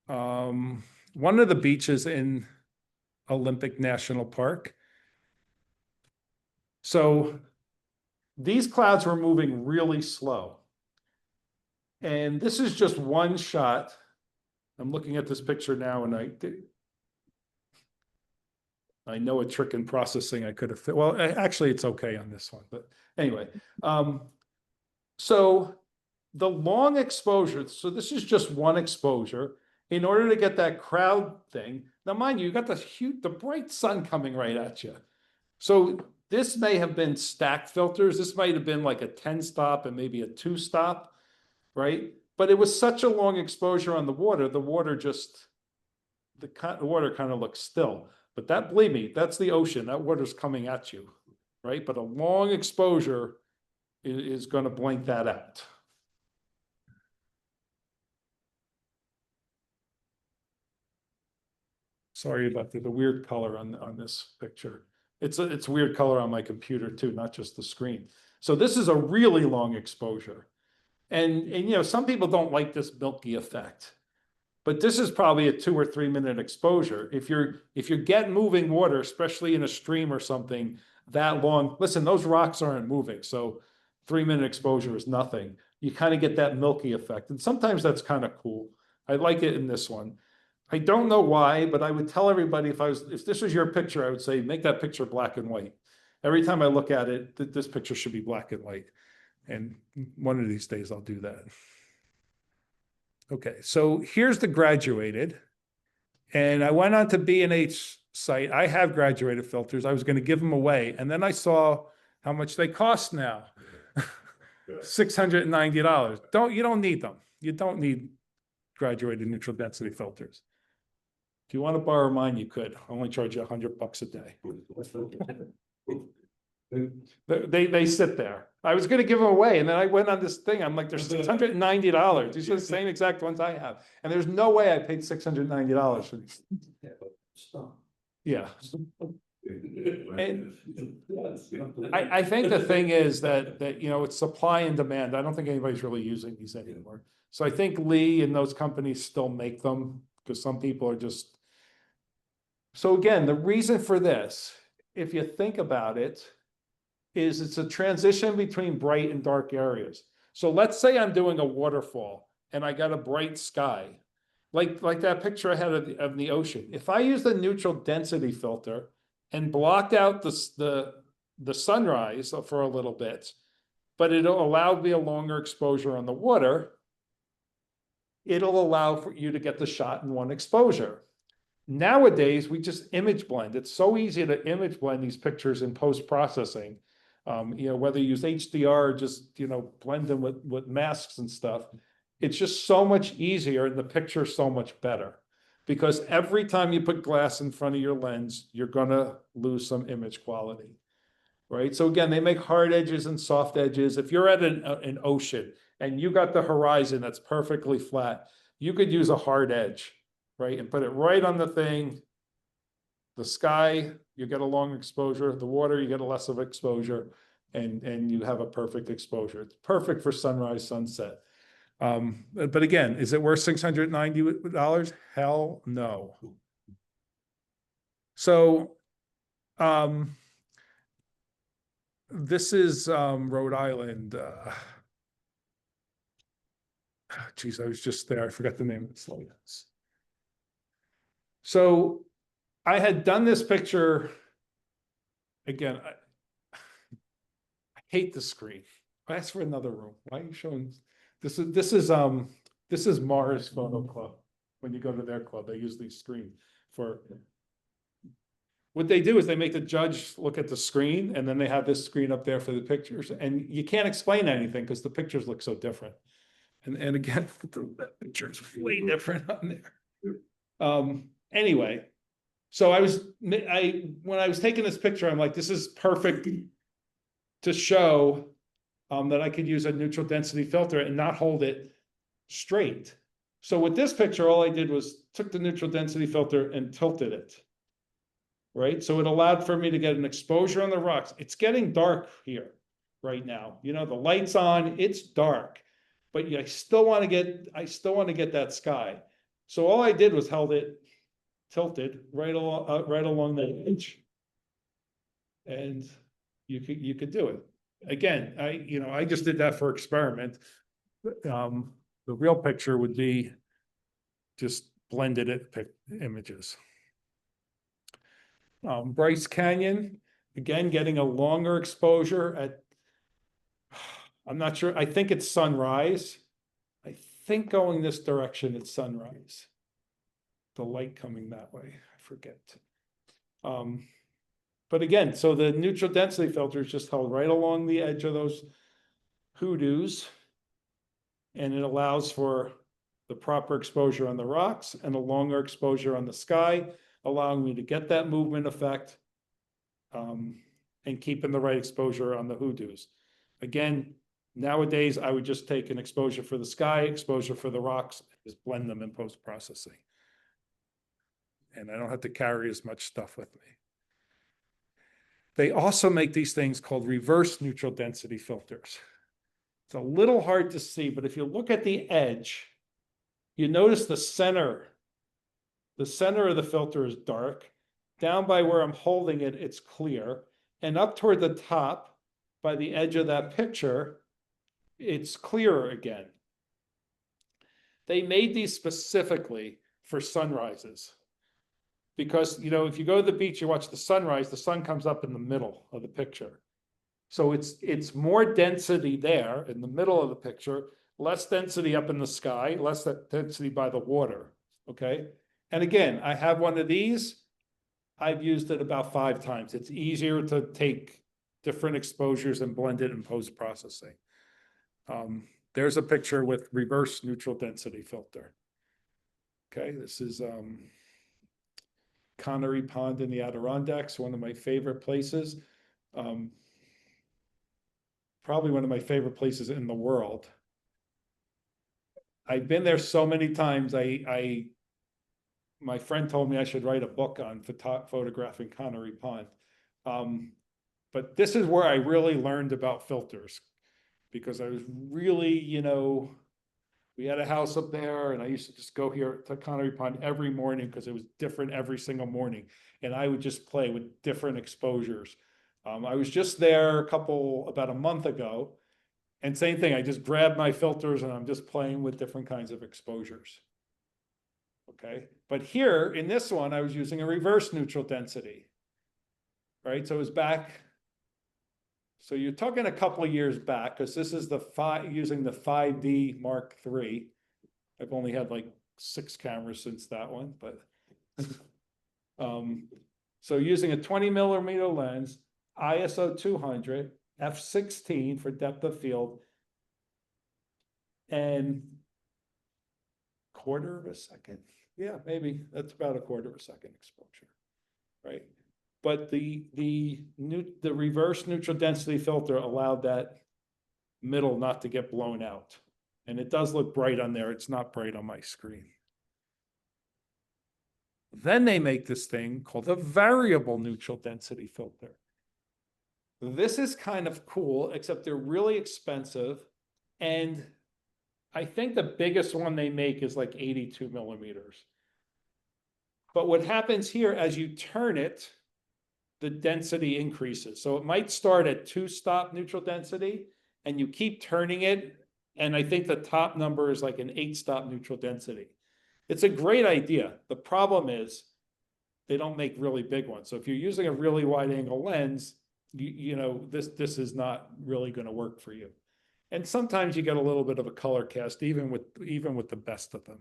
One of the beaches in Olympic National Park. So these clouds were moving really slow. And this is just one shot. I'm looking at this picture now, and I know a trick in processing I could have fit. Well, actually, it's okay on this one. But anyway, so the long exposure, so this is just one exposure. In order to get that crowd thing, now mind you, you got the bright sun coming right at you. So this may have been stacked filters. This might have been like a 10-stop and maybe a 2-stop, right? But it was such a long exposure on the water just, the water kind of looks still. But that, believe me, that's the ocean. That water's coming at you, right? But a long exposure is going to blank that out. Sorry about the weird color on this picture. It's weird color on my computer too, not just the screen. So this is a really long exposure. And you know, some people don't like this milky effect, but this is probably a 2 or 3 minute exposure. If you're getting moving water, especially in a stream or something that long, listen, those rocks aren't moving. So 3-minute exposure is nothing. You kind of get that milky effect. And sometimes that's kind of cool. I like it in this one. I don't know why, but I would tell everybody if this was your picture, I would say, make that picture black and white. Every time I look at it, this picture should be black and white. And one of these days I'll do that. Okay, so here's the graduated. And I went on to B&H site. I have graduated filters. I was going to give them away. And then I saw how much they cost now. $690. You don't need them. You don't need graduated neutral density filters. If you want to borrow mine, you could. I only charge you $100 a day. They sit there. I was going to give them away, and then I went on this thing. I'm like, there's $690. These are the same exact ones I have, and there's no way I paid $690 for these. Yeah. And I think the thing is that you know, it's supply and demand. I don't think anybody's really using these anymore. So I think Lee and those companies still make them because some people are just. So again, the reason for this, if you think about it, is it's a transition between bright and dark areas. So let's say I'm doing a waterfall and I got a bright sky, like that picture I had of the ocean. If I use the neutral density filter and blocked out the sunrise for a little bit, but it'll allow me a longer exposure on the water, it'll allow for you to get the shot in one exposure. Nowadays, we just image blend. It's so easy to image blend these pictures in post-processing. Whether you use HDR or just, blend them with masks and stuff, it's just so much easier and the picture so much better. Because every time you put glass in front of your lens, you're gonna lose some image quality, right? So again, they make hard edges and soft edges. If you're at an ocean and you got the horizon that's perfectly flat, you could use a hard edge, right? And put it right on the thing. The sky, you get a long exposure. The water, you get a less of exposure, and you have a perfect exposure. It's perfect for sunrise, sunset. But again, is it worth $690? Hell no. So, this is Rhode Island. Geez, I was just there. I forgot the name of the slide. So I had done this picture. Again, I hate the screen. I asked for another room. Why are you showing this? This is Mars Photo Club. When you go to their club, they use these screen for. What they do is they make the judge look at the screen, and then they have this screen up there for the pictures, and you can't explain anything because the pictures look so different. And again, the picture's way different on there. Anyway, so when I was taking this picture, I'm like, this is perfect to show that I could use a neutral density filter and not hold it straight. So with this picture, all I did was took the neutral density filter and tilted it. Right, so it allowed for me to get an exposure on the rocks. It's getting dark here right now. The light's on, it's dark, but I still want to get that sky. So all I did was held it tilted right along the edge, and you could do it. Again, I just did that for experiment. The real picture would be just blended images. Bryce Canyon, again, getting a longer exposure at, I'm not sure, I think it's sunrise. I think going this direction, it's sunrise. The light coming that way, I forget. But again, so the neutral density filter is just held right along the edge of those hoodoos, and it allows for the proper exposure on the rocks and a longer exposure on the sky, allowing me to get that movement effect and keeping the right exposure on the hoodoos. Again, nowadays, I would just take an exposure for the sky, exposure for the rocks, just blend them in post-processing. And I don't have to carry as much stuff with me. They also make these things called reverse neutral density filters. It's a little hard to see, but if you look at the edge, you notice the center of the filter is dark. Down by where I'm holding it, it's clear. And up toward the top, by the edge of that picture, it's clearer again. They made these specifically for sunrises. Because, if you go to the beach, you watch the sunrise, the sun comes up in the middle of the picture. So it's more density there in the middle of the picture, less density up in the sky, less density by the water, okay? And again, I have one of these. I've used it about 5 times. It's easier to take different exposures and blend it in post-processing. There's a picture with reverse neutral density filter. Okay, this is Connery Pond in the Adirondacks, one of my favorite places. Probably one of my favorite places in the world. I've been there so many times. My friend told me I should write a book on photographing Connery Pond. But this is where I really learned about filters, because I was really, we had a house up there and I used to just go here to Connery Pond every morning because it was different every single morning. And I would just play with different exposures. I was just there about a month ago. And same thing, I just grabbed my filters and I'm just playing with different kinds of exposures. Okay, but here in this one, I was using a reverse neutral density. Right, so it was back. So you're talking a couple of years back, because this is using the 5D Mark III. I've only had like 6 cameras since that one, but so using a 20mm lens, ISO 200, f16 for depth of field, and quarter of a second. Yeah, maybe that's about a quarter of a second exposure, right? But the reverse neutral density filter allowed that middle not to get blown out. And it does look bright on there. It's not bright on my screen. Then they make this thing called a variable neutral density filter. This is kind of cool, except they're really expensive. And I think the biggest one they make is like 82mm. But what happens here, as you turn it, the density increases. So it might start at 2-stop neutral density, and you keep turning it. And I think the top number is like an 8-stop neutral density. It's a great idea. The problem is they don't make really big ones. So if you're using a really wide angle lens, you know, this is not really going to work for you. And sometimes you get a little bit of a color cast, even with the best of them.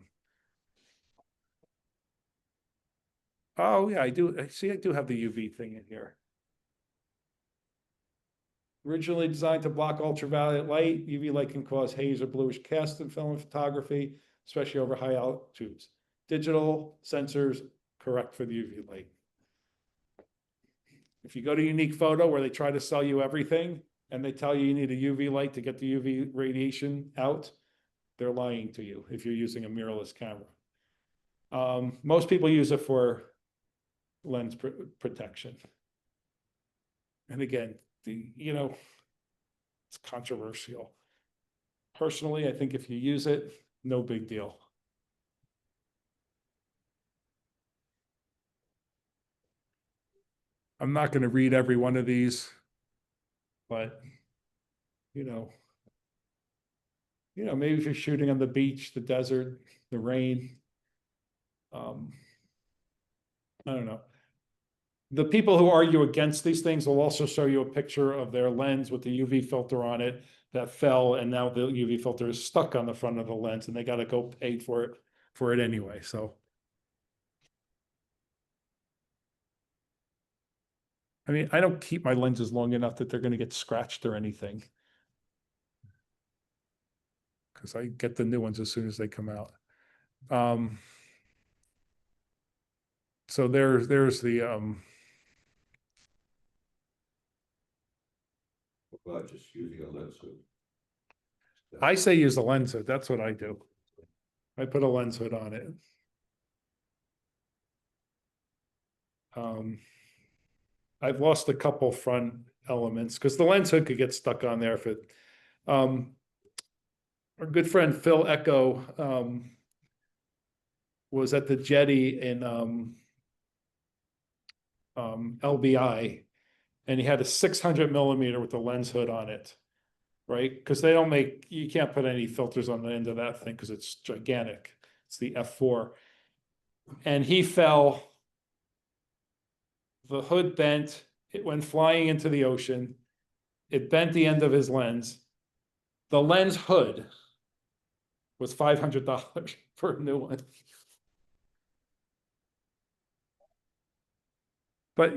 Oh yeah, I do. See, I do have the UV thing in here. Originally designed to block ultraviolet light, UV light can cause haze or bluish cast in film photography, especially over high altitudes. Digital sensors correct for the UV light. If you go to Unique Photo, where they try to sell you everything, and they tell you need a UV light to get the UV radiation out, they're lying to you if you're using a mirrorless camera. Most people use it for lens protection. And again, it's controversial. Personally, I think if you use it, no big deal. I'm not going to read every one of these, but maybe if you're shooting on the beach, the desert, the rain, I don't know. The people who argue against these things will also show you a picture of their lens with the UV filter on it that fell, and now the UV filter is stuck on the front of the lens, and they got to go pay for it anyway. So, I mean, I don't keep my lenses long enough that they're going to get scratched or anything, because I get the new ones as soon as they come out. So there's the About just using a lens hood. I say use a lens hood. That's what I do. I put a lens hood on it. I've lost a couple front elements because the lens hood could get stuck on there if it. Our good friend Phil Echo was at the jetty in LBI, and he had a 600mm with a lens hood on it, right? Because you can't put any filters on the end of that thing because it's gigantic. It's the F4. And he fell, the hood bent, it went flying into the ocean. It bent the end of his lens. The lens hood was $500 for a new one. But,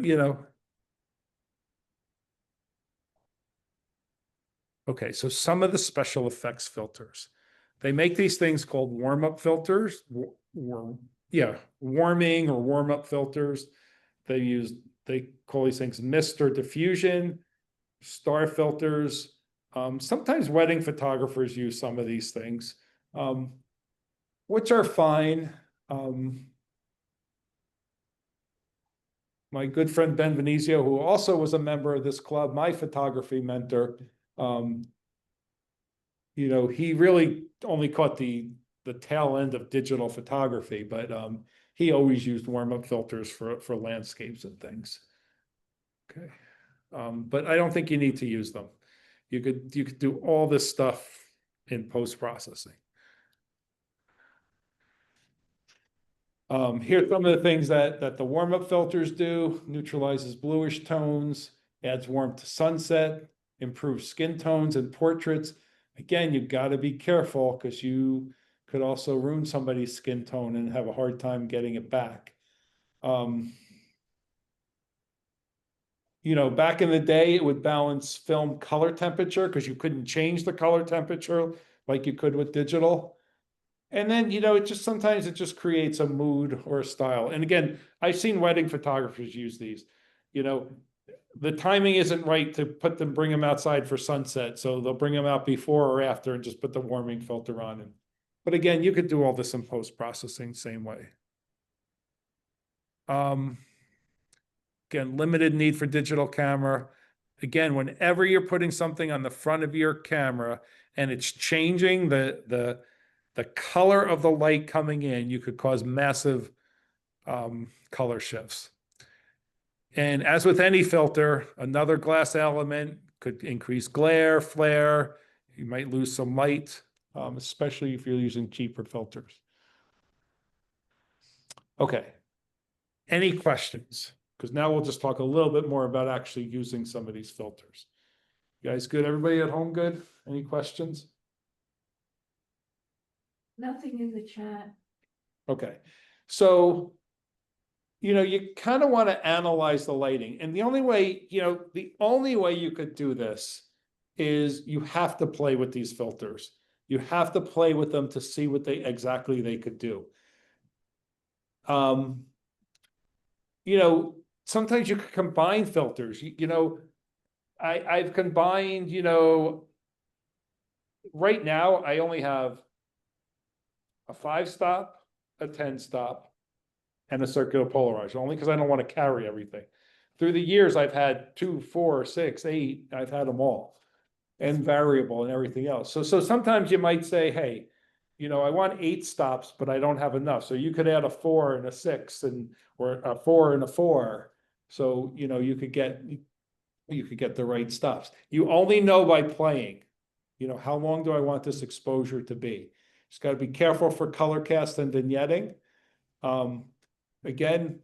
okay, so some of the special effects filters. They make these things called warm-up filters, warming or warm-up filters. They call these things mist or diffusion, star filters. Sometimes wedding photographers use some of these things, which are fine. My good friend Ben Venezio, who also was a member of this club, my photography mentor, he really only caught the tail end of digital photography, but he always used warm-up filters for landscapes and things. Okay. But I don't think you need to use them. You could do all this stuff in post-processing. Here's some of the things that the warm-up filters do: neutralizes bluish tones, adds warmth to sunset, improves skin tones and portraits. Again, you've got to be careful because you could also ruin somebody's skin tone and have a hard time getting it back. You know, back in the day, it would balance film color temperature because you couldn't change the color temperature like you could with digital. And then, you know, sometimes it just creates a mood or a style. And again, I've seen wedding photographers use these. You know, the timing isn't right to bring them outside for sunset. So they'll bring them out before or after and just put the warming filter on. But again, you could do all this in post-processing same way. Again, limited need for digital camera. Again, whenever you're putting something on the front of your camera and it's changing the color of the light coming in, you could cause massive color shifts. And as with any filter, another glass element could increase glare, flare. You might lose some light, especially if you're using cheaper filters. Okay. Any questions? Because now we'll just talk a little bit more about actually using some of these filters. You guys good? Everybody at home good? Any questions? Nothing in the chat. Okay. So, you know, you kind of want to analyze the lighting. And the only way you could do this is you have to play with these filters. You have to play with them to see what exactly they could do. You know, sometimes you could combine filters. You know, I've combined, you know, right now I only have a 5-stop, a 10-stop, and a circular polarizer, only because I don't want to carry everything. Through the years, I've had 2, 4, 6, 8, I've had them all, and variable and everything else. So sometimes you might say, hey, you know, I want 8 stops, but I don't have enough. So you could add a 4 and a 6 or a 4 and a 4. So, you know, you could get the right stops. You only know by playing, you know, how long do I want this exposure to be? Just got to be careful for color cast and vignetting. Again,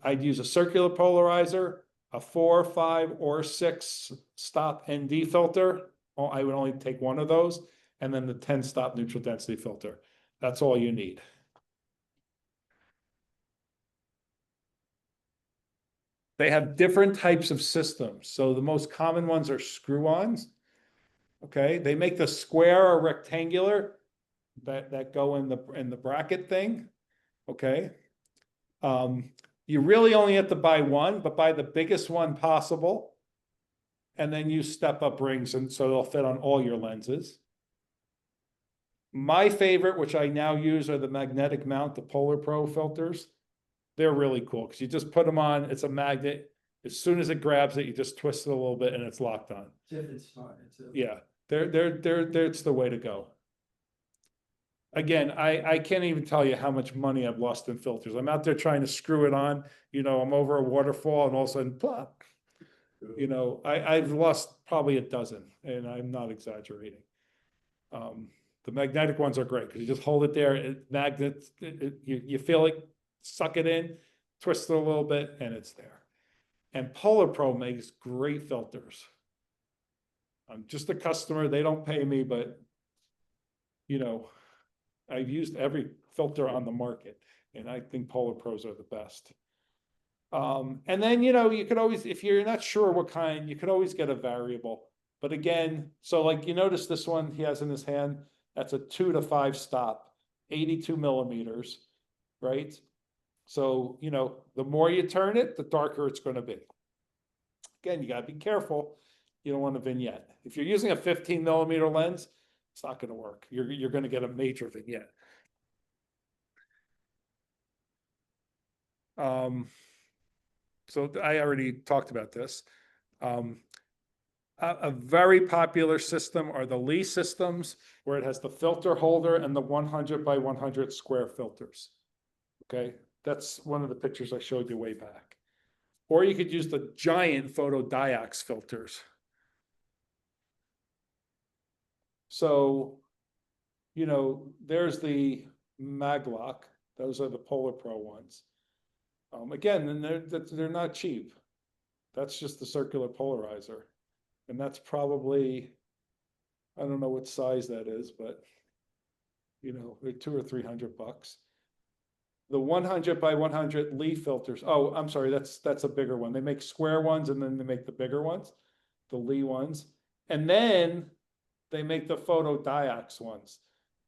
I'd use a circular polarizer, a 4, 5, or 6 stop ND filter. I would only take one of those, and then the 10-stop neutral density filter. That's all you need. They have different types of systems. So the most common ones are screw-ons. Okay, they make the square or rectangular that go in the bracket thing. Okay. You really only have to buy one, but buy the biggest one possible. And then use step-up rings, and so they'll fit on all your lenses. My favorite, which I now use, are the magnetic mount, the Polar Pro filters. They're really cool because you just put them on, it's a magnet. As soon as it grabs it, you just twist it a little bit and it's locked on. It's fine. Yeah, it's the way to go. Again, I can't even tell you how much money I've lost in filters. I'm out there trying to screw it on, you know, I'm over a waterfall and all of a sudden, plop. You know, I've lost probably a dozen, and I'm not exaggerating. The magnetic ones are great because you just hold it there, it magnets, you feel it, suck it in, twist it a little bit, and it's there. And Polar Pro makes great filters. I'm just a customer, they don't pay me, but you know, I've used every filter on the market, and I think Polar Pros are the best. And then, you know, you could always, if you're not sure what kind, you could always get a variable. But again, so like you notice this one he has in his hand, that's a 2 to 5 stop, 82 millimeters, right? So, you know, the more you turn it, the darker it's going to be. Again, you got to be careful. You don't want a vignette. If you're using a 15 millimeter lens, it's not going to work. You're going to get a major vignette. So I already talked about this. A very popular system are the Lee systems, where it has the filter holder and the 100 by 100 square filters. Okay, that's one of the pictures I showed you way back. Or you could use the giant photodiox filters. So, you know, there's the Maglock. Those are the Polar Pro ones. Again, and they're not cheap. That's just the circular polarizer. And that's probably, I don't know what size that is, but you know, they're $200 or $300. The 100 by 100 Lee filters. Oh, I'm sorry, that's a bigger one. They make square ones and then they make the bigger ones, the Lee ones. And then they make the photodiox ones,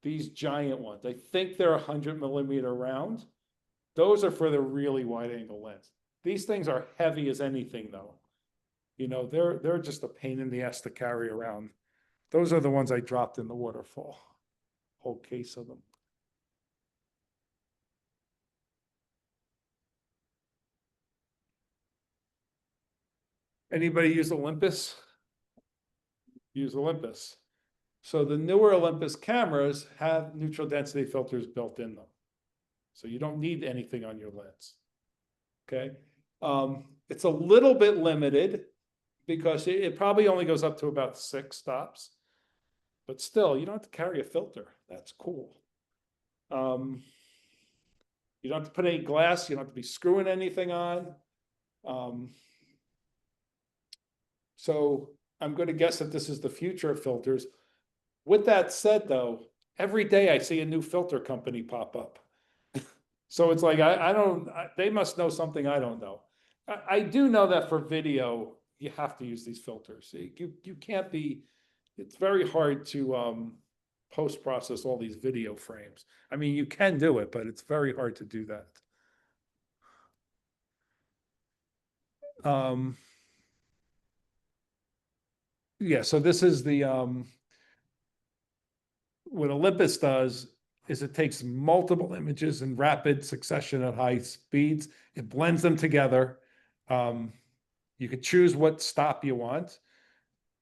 these giant ones. I think they're 100mm round. Those are for the really wide angle lens. These things are heavy as anything though. You know, they're just a pain in the ass to carry around. Those are the ones I dropped in the waterfall. Whole case of them. Anybody use Olympus? Use Olympus. So the newer Olympus cameras have neutral density filters built in them. So you don't need anything on your lens. Okay. It's a little bit limited because it probably only goes up to about 6 stops. But still, you don't have to carry a filter. That's cool. You don't have to put any glass. You don't have to be screwing anything on. So I'm going to guess that this is the future of filters. With that said, though, every day I see a new filter company pop up. So it's like, they must know something I don't know. I do know that for video, you have to use these filters. You can't be, it's very hard to post-process all these video frames. I mean, you can do it, but it's very hard to do that. Yeah, so this is the, what Olympus does is it takes multiple images in rapid succession at high speeds. It blends them together. You could choose what stop you want,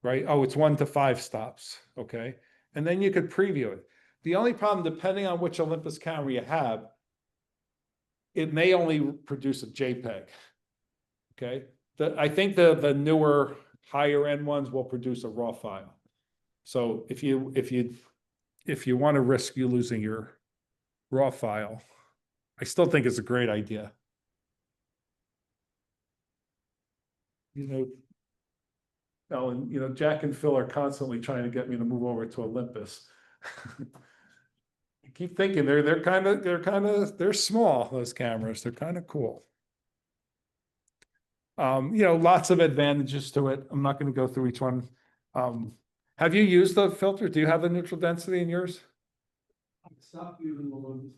right? Oh, it's 1 to 5 stops, okay? And then you could preview it. The only problem, depending on which Olympus camera you have, it may only produce a JPEG, okay? I think the newer, higher end ones will produce a RAW file. So if you want to risk you losing your RAW file, I still think it's a great idea. You know, and you know, Jack and Phil are constantly trying to get me to move over to Olympus. I keep thinking they're small, those cameras. They're kind of cool. You know, lots of advantages to it. I'm not going to go through each one. Have you used the filter? Do you have the neutral density in yours? I stopped using the ones.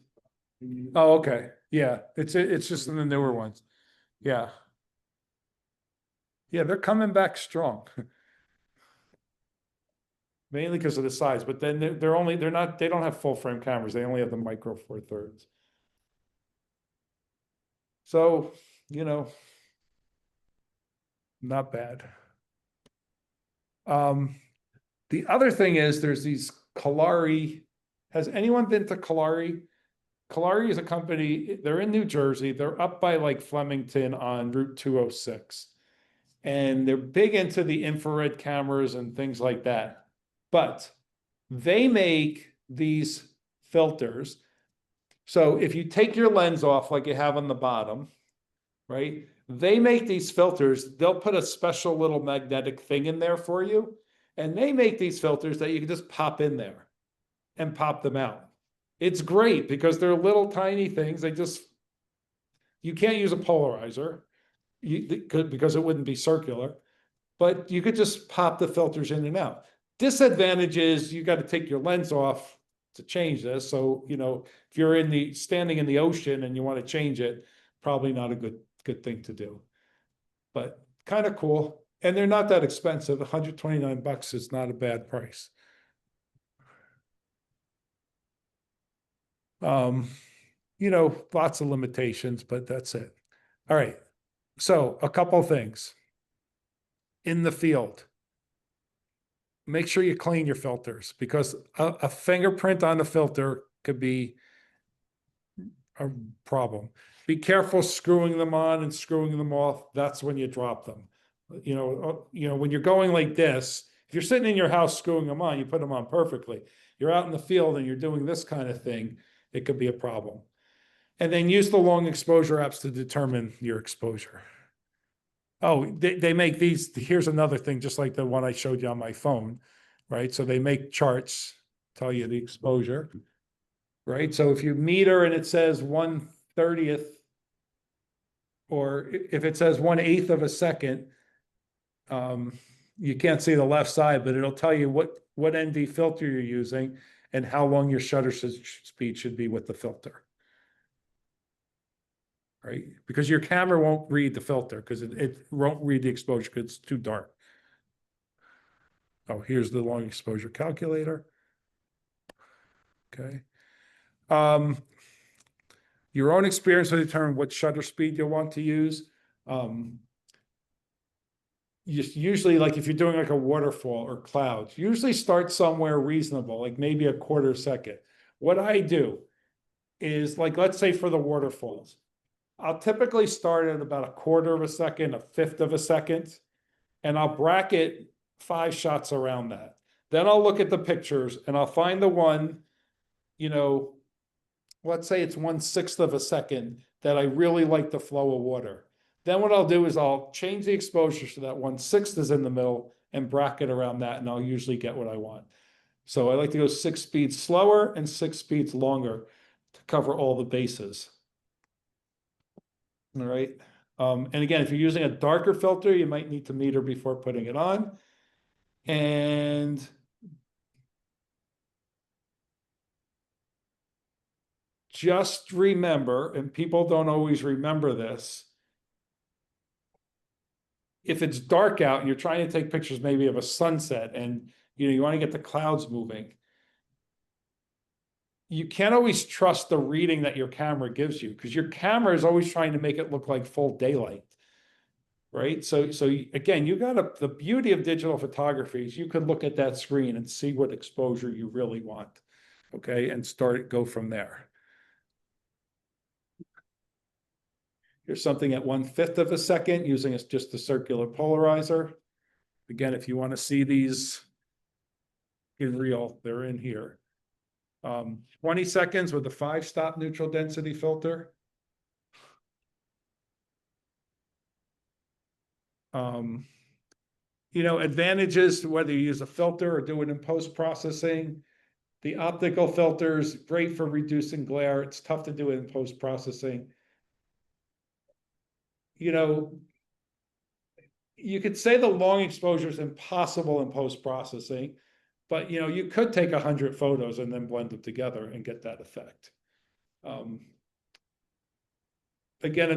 Oh, okay. Yeah, it's just in the newer ones. Yeah. Yeah, they're coming back strong. Mainly because of the size, but then they don't have full frame cameras. They only have the micro 4/3. So, you know, not bad. The other thing is there's these Kalari. Has anyone been to Kalari? Kalari is a company, they're in New Jersey. They're up by like Flemington on Route 206. And they're big into the infrared cameras and things like that. But they make these filters. So if you take your lens off like you have on the bottom, right? They make these filters. They'll put a special little magnetic thing in there for you. And they make these filters that you can just pop in there and pop them out. It's great because they're little tiny things. You can't use a polarizer because it wouldn't be circular, but you could just pop the filters in and out. Disadvantage is you got to take your lens off to change this. So, you know, if you're standing in the ocean and you want to change it, probably not a good thing to do, but kind of cool. And they're not that expensive. $129 is not a bad price. You know, lots of limitations, but that's it. All right. So a couple things in the field. Make sure you clean your filters because a fingerprint on the filter could be a problem. Be careful screwing them on and screwing them off. That's when you drop them. When you're going like this, if you're sitting in your house screwing them on, you put them on perfectly. You're out in the field and you're doing this kind of thing, it could be a problem. And then use the long exposure apps to determine your exposure. Oh, they make these, here's another thing, just like the one I showed you on my phone, right? So they make charts, tell you the exposure, right? So if you meter and it says 1/30th, or if it says 1/8 of a second, you can't see the left side, but it'll tell you what ND filter you're using and how long your shutter speed should be with the filter. Right? Because your camera won't read the filter because it won't read the exposure because it's too dark. Oh, here's the long exposure calculator. Okay. Your own experience will determine what shutter speed you'll want to use. Usually, like if you're doing like a waterfall or clouds, usually start somewhere reasonable, like maybe a quarter second. What I do is, like, let's say for the waterfalls, I'll typically start at about a quarter of a second, a fifth of a second, and I'll bracket 5 shots around that. Then I'll look at the pictures and I'll find the one, let's say it's 1/6 of a second that I really like the flow of water. Then what I'll do is I'll change the exposure so that 1/6 is in the middle and bracket around that, and I'll usually get what I want. So I like to go 6 speeds slower and 6 speeds longer to cover all the bases. All right. And again, if you're using a darker filter, you might need to meter before putting it on. And just remember, and people don't always remember this, if it's dark out and you're trying to take pictures maybe of a sunset and you want to get the clouds moving, you can't always trust the reading that your camera gives you because your camera is always trying to make it look like full daylight, right? So again, the beauty of digital photography is you could look at that screen and see what exposure you really want, okay, and go from there. Here's something at 1/5 of a second using just a circular polarizer. Again, if you want to see these in real, they're in here. 20 seconds with a 5-stop neutral density filter. Advantages, whether you use a filter or do it in post-processing. The optical filters, great for reducing glare. It's tough to do it in post-processing. You could say the long exposure is impossible in post-processing, but you could take 100 photos and then blend them together and get that effect. Again, I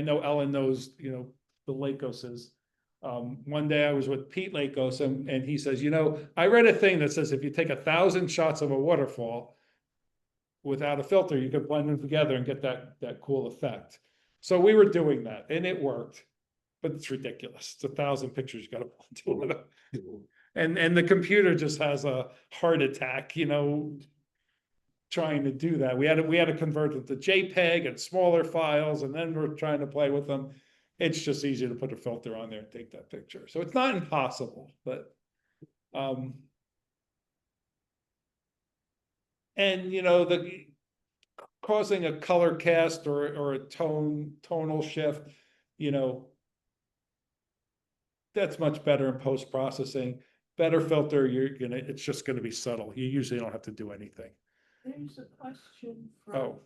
know Ellen knows, the Lakoses. One day I was with Pete Lakos and he says, I read a thing that says if you take 1,000 shots of a waterfall without a filter, you could blend them together and get that cool effect. So we were doing that and it worked, but it's ridiculous. It's 1,000 pictures you got to blend together. And the computer just has a heart attack, trying to do that. We had to convert them to JPEG and smaller files, and then we're trying to play with them. It's just easier to put a filter on there and take that picture. So it's not impossible, but the causing a color cast or a tonal shift, that's much better in post-processing. Better filter, it's just gonna be subtle. You usually don't have to do anything. There's a question from Oh,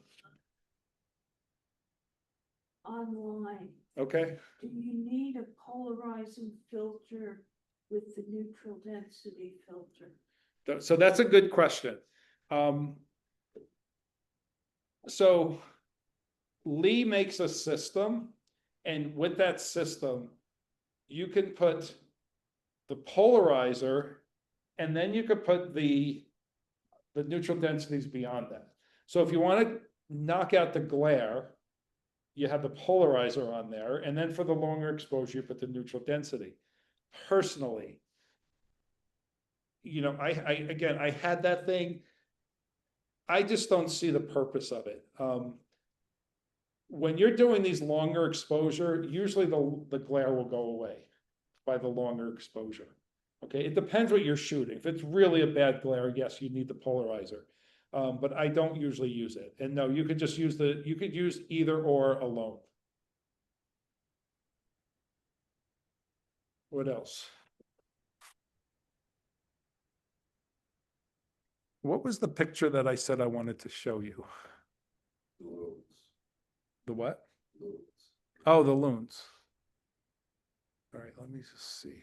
online. okay. Do you need a polarizing filter with the neutral density filter? So that's a good question. So Lee makes a system, and with that system, you can put the polarizer, and then you could put the neutral densities beyond that. So if you want to knock out the glare, you have the polarizer on there, and then for the longer exposure, you put the neutral density. Personally, I had that thing. I just don't see the purpose of it. When you're doing these longer exposure, usually the glare will go away by the longer exposure. Okay, it depends what you're shooting. If it's really a bad glare, yes, you need the polarizer. But I don't usually use it. And no, you could just use you could use either or alone. What else? What was the picture that I said I wanted to show you? The what? Oh, the loons. All right, let me just see here.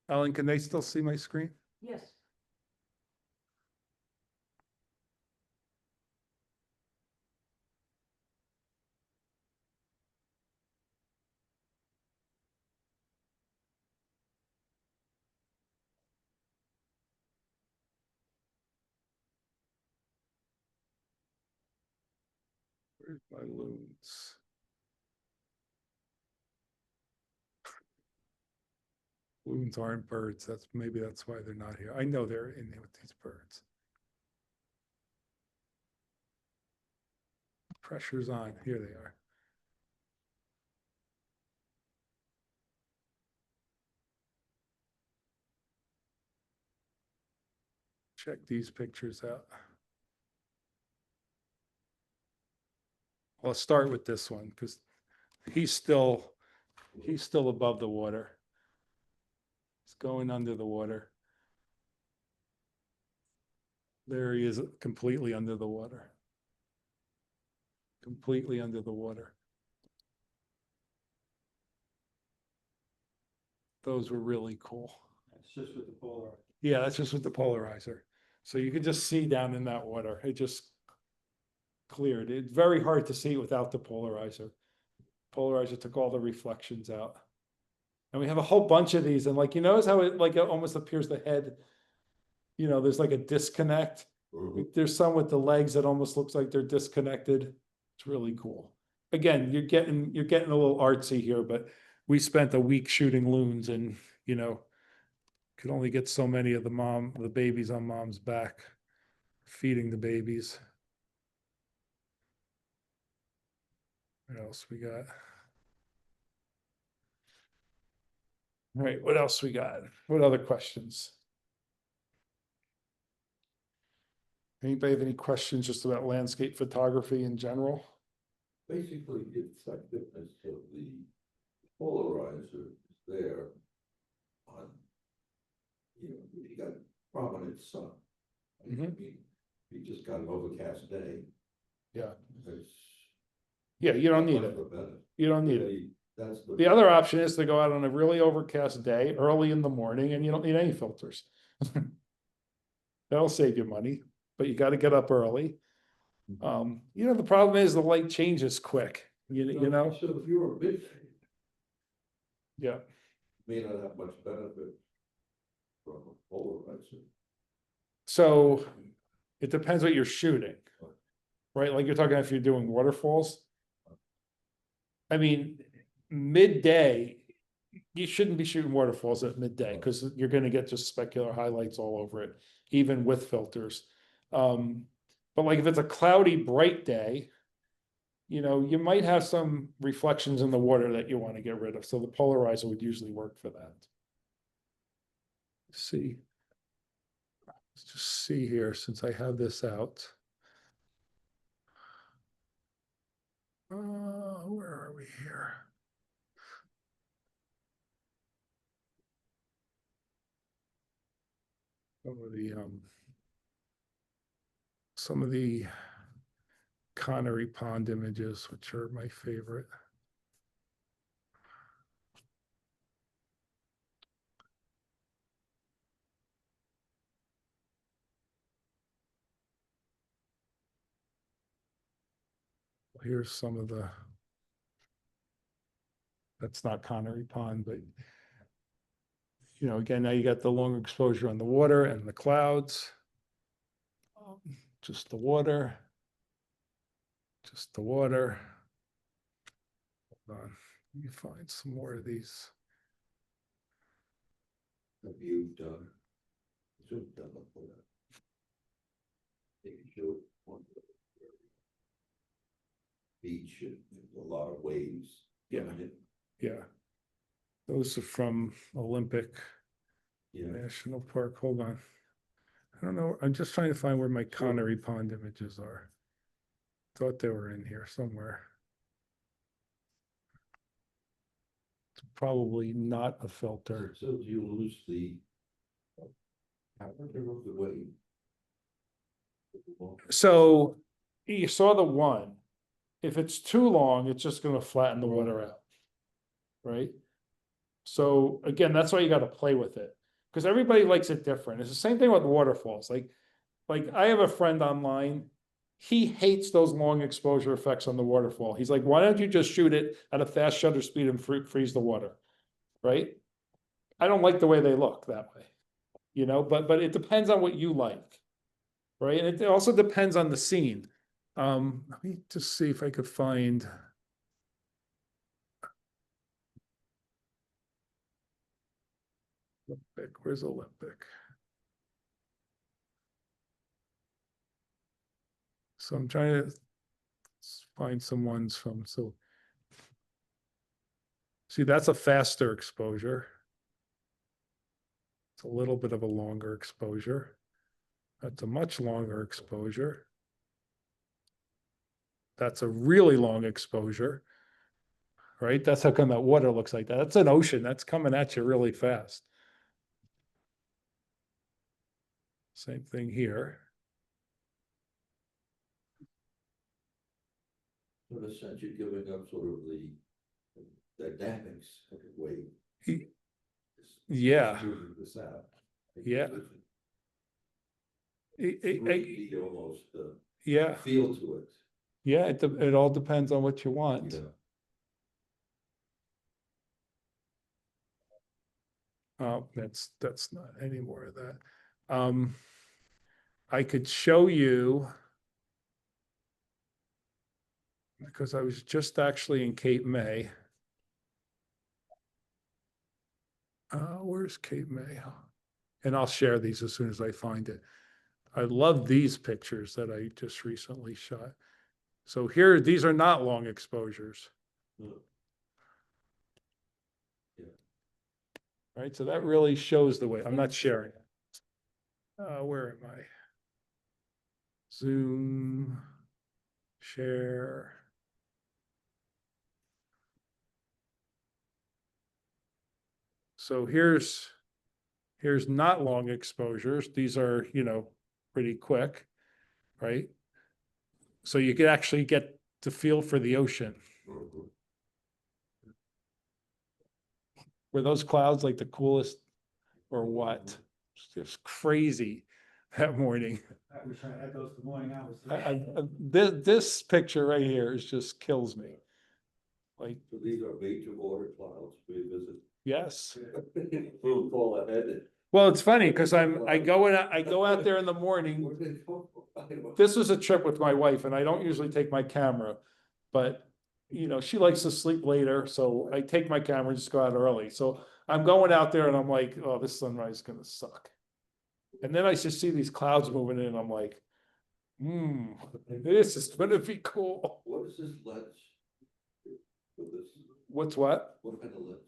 Ellen, can they still see my screen? Yes. Where's my loons? Loons aren't birds. Maybe that's why they're not here. I know they're in there with these birds. Pressure's on. Here they are. Check these pictures out. I'll start with this one because he's still above the water. He's going under the water. There he is, completely under the water. Completely under the water. Those were really cool. It's just with the polarizer. Yeah, that's just with the polarizer. So you can just see down in that water. It just cleared. It's very hard to see without the polarizer. Polarizer took all the reflections out. And we have a whole bunch of these. And like, you notice how it almost appears the head, there's like a disconnect. There's some with the legs that almost looks like they're disconnected. It's really cool. Again, you're getting a little artsy here, but we spent a week shooting loons and, could only get so many of the babies on mom's back, feeding the babies. What else we got? All right, what else we got? What other questions? Anybody have any questions just about landscape photography in general? Basically, the effectiveness of the polarizer is there on, you got prominent sun. I mean, you just got an overcast day. Yeah. There's Yeah, you don't need not it. much better. You don't need it. That's The other option is to go out on a really overcast day, early in the morning, and you don't need any filters. That'll save you money, but you got to get up early. The problem is the light changes quick, you know? So if you're a big, Yeah. may not have much benefit from a polarizer. So it depends what you're shooting, right? Like you're talking if you're doing waterfalls. I mean, midday, you shouldn't be shooting waterfalls at midday because you're going to get just specular highlights all over it, even with filters. But like if it's a cloudy, bright day, you might have some reflections in the water that you want to get rid of. So the polarizer would usually work for that. Let's see. Let's just see here since I have this out. Where are we here? Some of the Connery Pond images, which are my favorite. Here's some of that's not Connery Pond, but again, now you got the long exposure on the water and the clouds. Just the water. Just the water. Hold on. Let me find some more of these. Have you done? Zoom done before that? They can show one of the beach and a lot of waves. Yeah. coming in. Yeah. Those are from Olympic Yeah, National Park. Hold on. I don't know. I'm just trying to find where my Connery Pond images are. Thought they were in here somewhere. It's probably not a filter. so do you lose the? Character of the wave? So you saw the one. If it's too long, it's just gonna flatten the water out. Right? So again, that's why you gotta play with it. Because everybody likes it different. It's the same thing with waterfalls. Like I have a friend online. He hates those long exposure effects on the waterfall. He's like, why don't you just shoot it at a fast shutter speed and freeze the water? Right? I don't like the way they look that way. You know, but it depends on what you like. Right? And it also depends on the scene. Let me just see if I could find. Olympic, where's Olympic? So I'm trying to find some ones from, so. See, that's a faster exposure. It's a little bit of a longer exposure. That's a much longer exposure. That's a really long exposure. Right? That's how come that water looks like that. That's an ocean. That's coming at you really fast. Same thing here. In a sense, you're giving up sort of the dynamics of the wave. Yeah. Smoothing this out. Yeah. Three D almost, Yeah. feel to it. Yeah, it all depends on what you want. Yeah. Oh, that's not any more of that. I could show you, because I was just actually in Cape May. Where's Cape May? And I'll share these as soon as I find it. I love these pictures that I just recently shot. So here, these are not long exposures. Yeah. Right, so that really shows the way. I'm not sharing it. Where am I? Zoom, share. So here's not long exposures. These are, pretty quick, right? So you could actually get the feel for the ocean. Were those clouds like the coolest or what? It's just crazy that morning. I wish I had those the morning hours. This picture right here is just kills me. Like, So these are major water clouds we visit. yes. We'll fall ahead. Well, it's funny because I go out there in the morning. This was a trip with my wife, and I don't usually take my camera, but she likes to sleep later, so I take my camera and just go out early. So I'm going out there and I'm like, oh, this sunrise is gonna suck. And then I just see these clouds moving in, and I'm like, this is gonna be cool. What is this lens? For this, What's what? what kind of lens?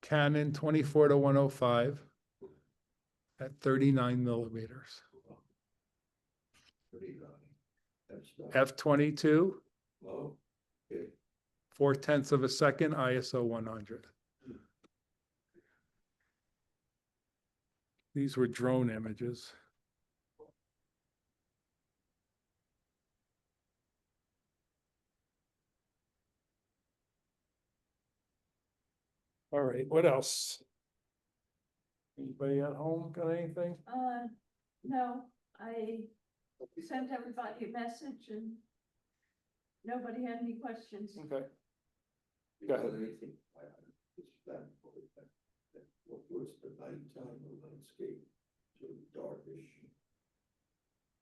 Canon 24-105 at 39 millimeters. 39. That's not. F22, Oh, okay. 0.4 of a second, ISO 100. These were drone images. All right, what else? Anybody at home got anything? No, I sent everybody a message and nobody had any questions. Okay. You Go got ahead. anything? What's the nighttime landscape, sort of darkish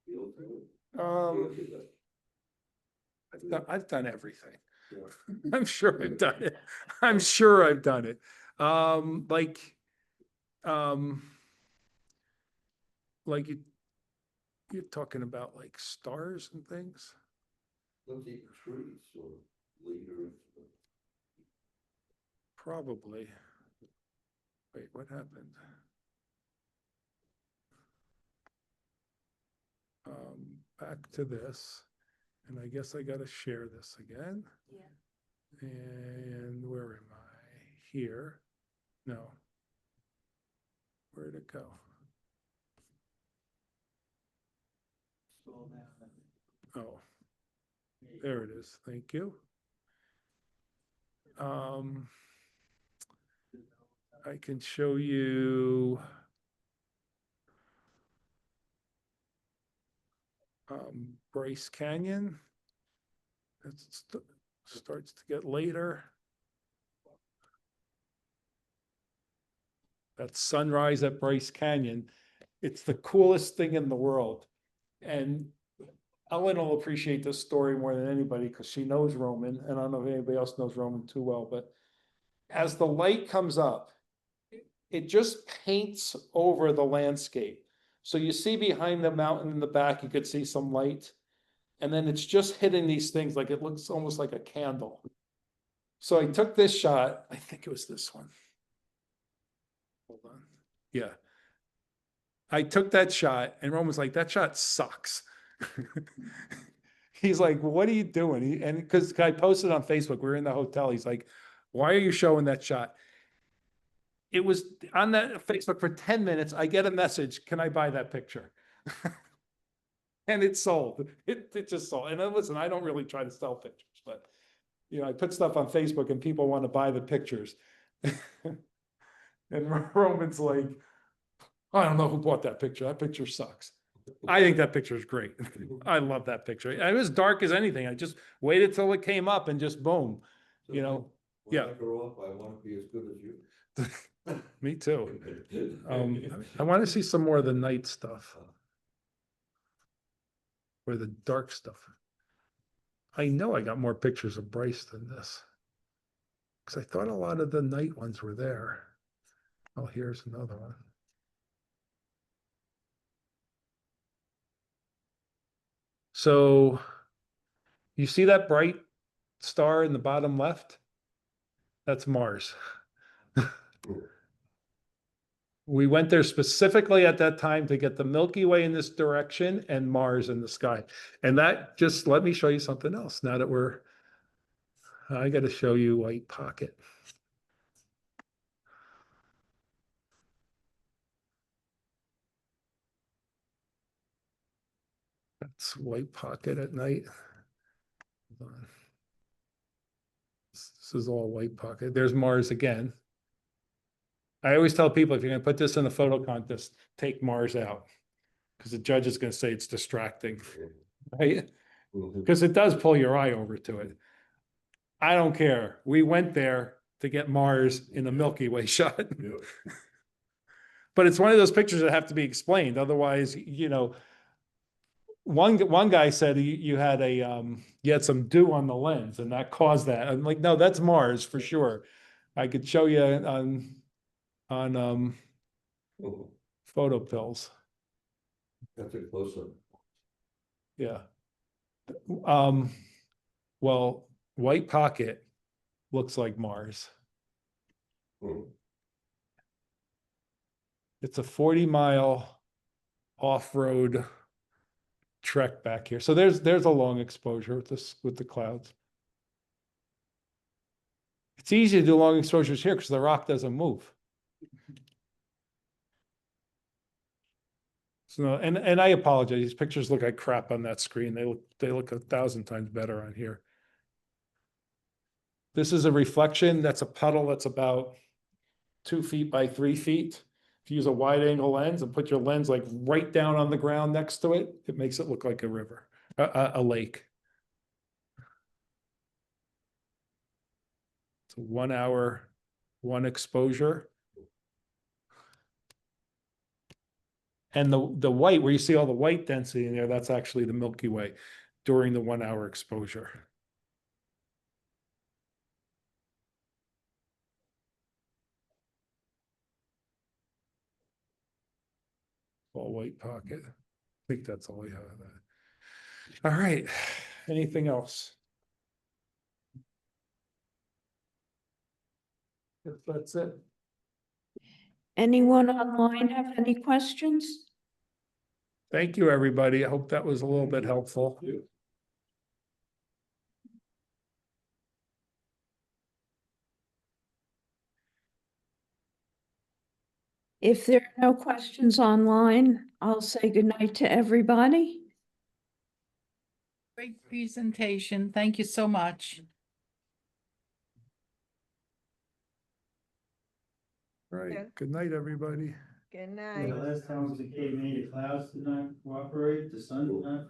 feel to it? Feel to that. I've done everything. Yeah. I'm sure I've done it. I'm sure I've done it. Like you're talking about like stars and things? Looking at trees or later. Probably. Wait, what happened? Back to this, and I guess I gotta share this again. Yeah. And where am I? Here? No. Where'd it go? Oh, there it is. Thank you. I can show you Bryce Canyon. It starts to get later. That's sunrise at Bryce Canyon. It's the coolest thing in the world. And Ellen will appreciate this story more than anybody because she knows Roman, and I don't know if anybody else knows Roman too well, but as the light comes up, it just paints over the landscape. So you see behind the mountain in the back, you could see some light, and then it's just hitting these things like it looks almost like a candle. So I took this shot, I think it was this one. Hold on. Yeah. I took that shot and Roman's like, that shot sucks. He's like, what are you doing? And because I posted on Facebook, we were in the hotel. He's like, why are you showing that shot? It was on that Facebook for 10 minutes. I get a message. Can I buy that picture? And it sold. It just sold. And listen, I don't really try to sell pictures, but you know, I put stuff on Facebook and people want to buy the pictures. And Roman's like, I don't know who bought that picture. That picture sucks. I think that picture is great. I love that picture. It was dark as anything. I just waited till it came up and just boom, So you know. when Yeah. I grow up, I want to be as good as you. Me too. I want to see some more of the night stuff or the dark stuff. I know I got more pictures of Bryce than this because I thought a lot of the night ones were there. Oh, here's another one. So you see that bright star in the bottom left? That's Mars. We went there specifically at that time to get the Milky Way in this direction and Mars in the sky. And that just let me show you something else. Now that I got to show you White Pocket. That's White Pocket at night. Hold on. This is all White Pocket. There's Mars again. I always tell people, if you're going to put this in a photo contest, take Mars out because the judge is going to say it's distracting, right? Because it does pull your eye over to it. I don't care. We went there to get Mars in a Milky Way shot. Yeah. But it's one of those pictures that have to be explained. Otherwise, you know, one guy said you had you had some dew on the lens and that caused that. I'm like, no, that's Mars for sure. I could show you on photo pills. That's a close up. Yeah. Well, White Pocket looks like Mars. It's a 40-mile off-road trek back here. So there's a long exposure with this with the clouds. It's easy to do long exposures here because the rock doesn't move. So and I apologize. These pictures look like crap on that screen. They look 1,000 times better on here. This is a reflection. That's a puddle that's about 2 feet by 3 feet. If you use a wide angle lens and put your lens like right down on the ground next to it, it makes it look like a river, a lake. It's a 1 hour, one exposure. And the white, where you see all the white density in there, that's actually the Milky Way during the 1 hour exposure. All white pocket. I think that's all we have of that. All right, anything else? If that's it. Anyone online have any questions? Thank you, everybody. I hope that was a little bit helpful. If there are no questions online, I'll say goodnight to everybody. Great presentation. Thank you so much. All right, Yeah. good night, everybody. Good Yeah, night. the last time was in Cape May, the clouds did not cooperate, the sun did not.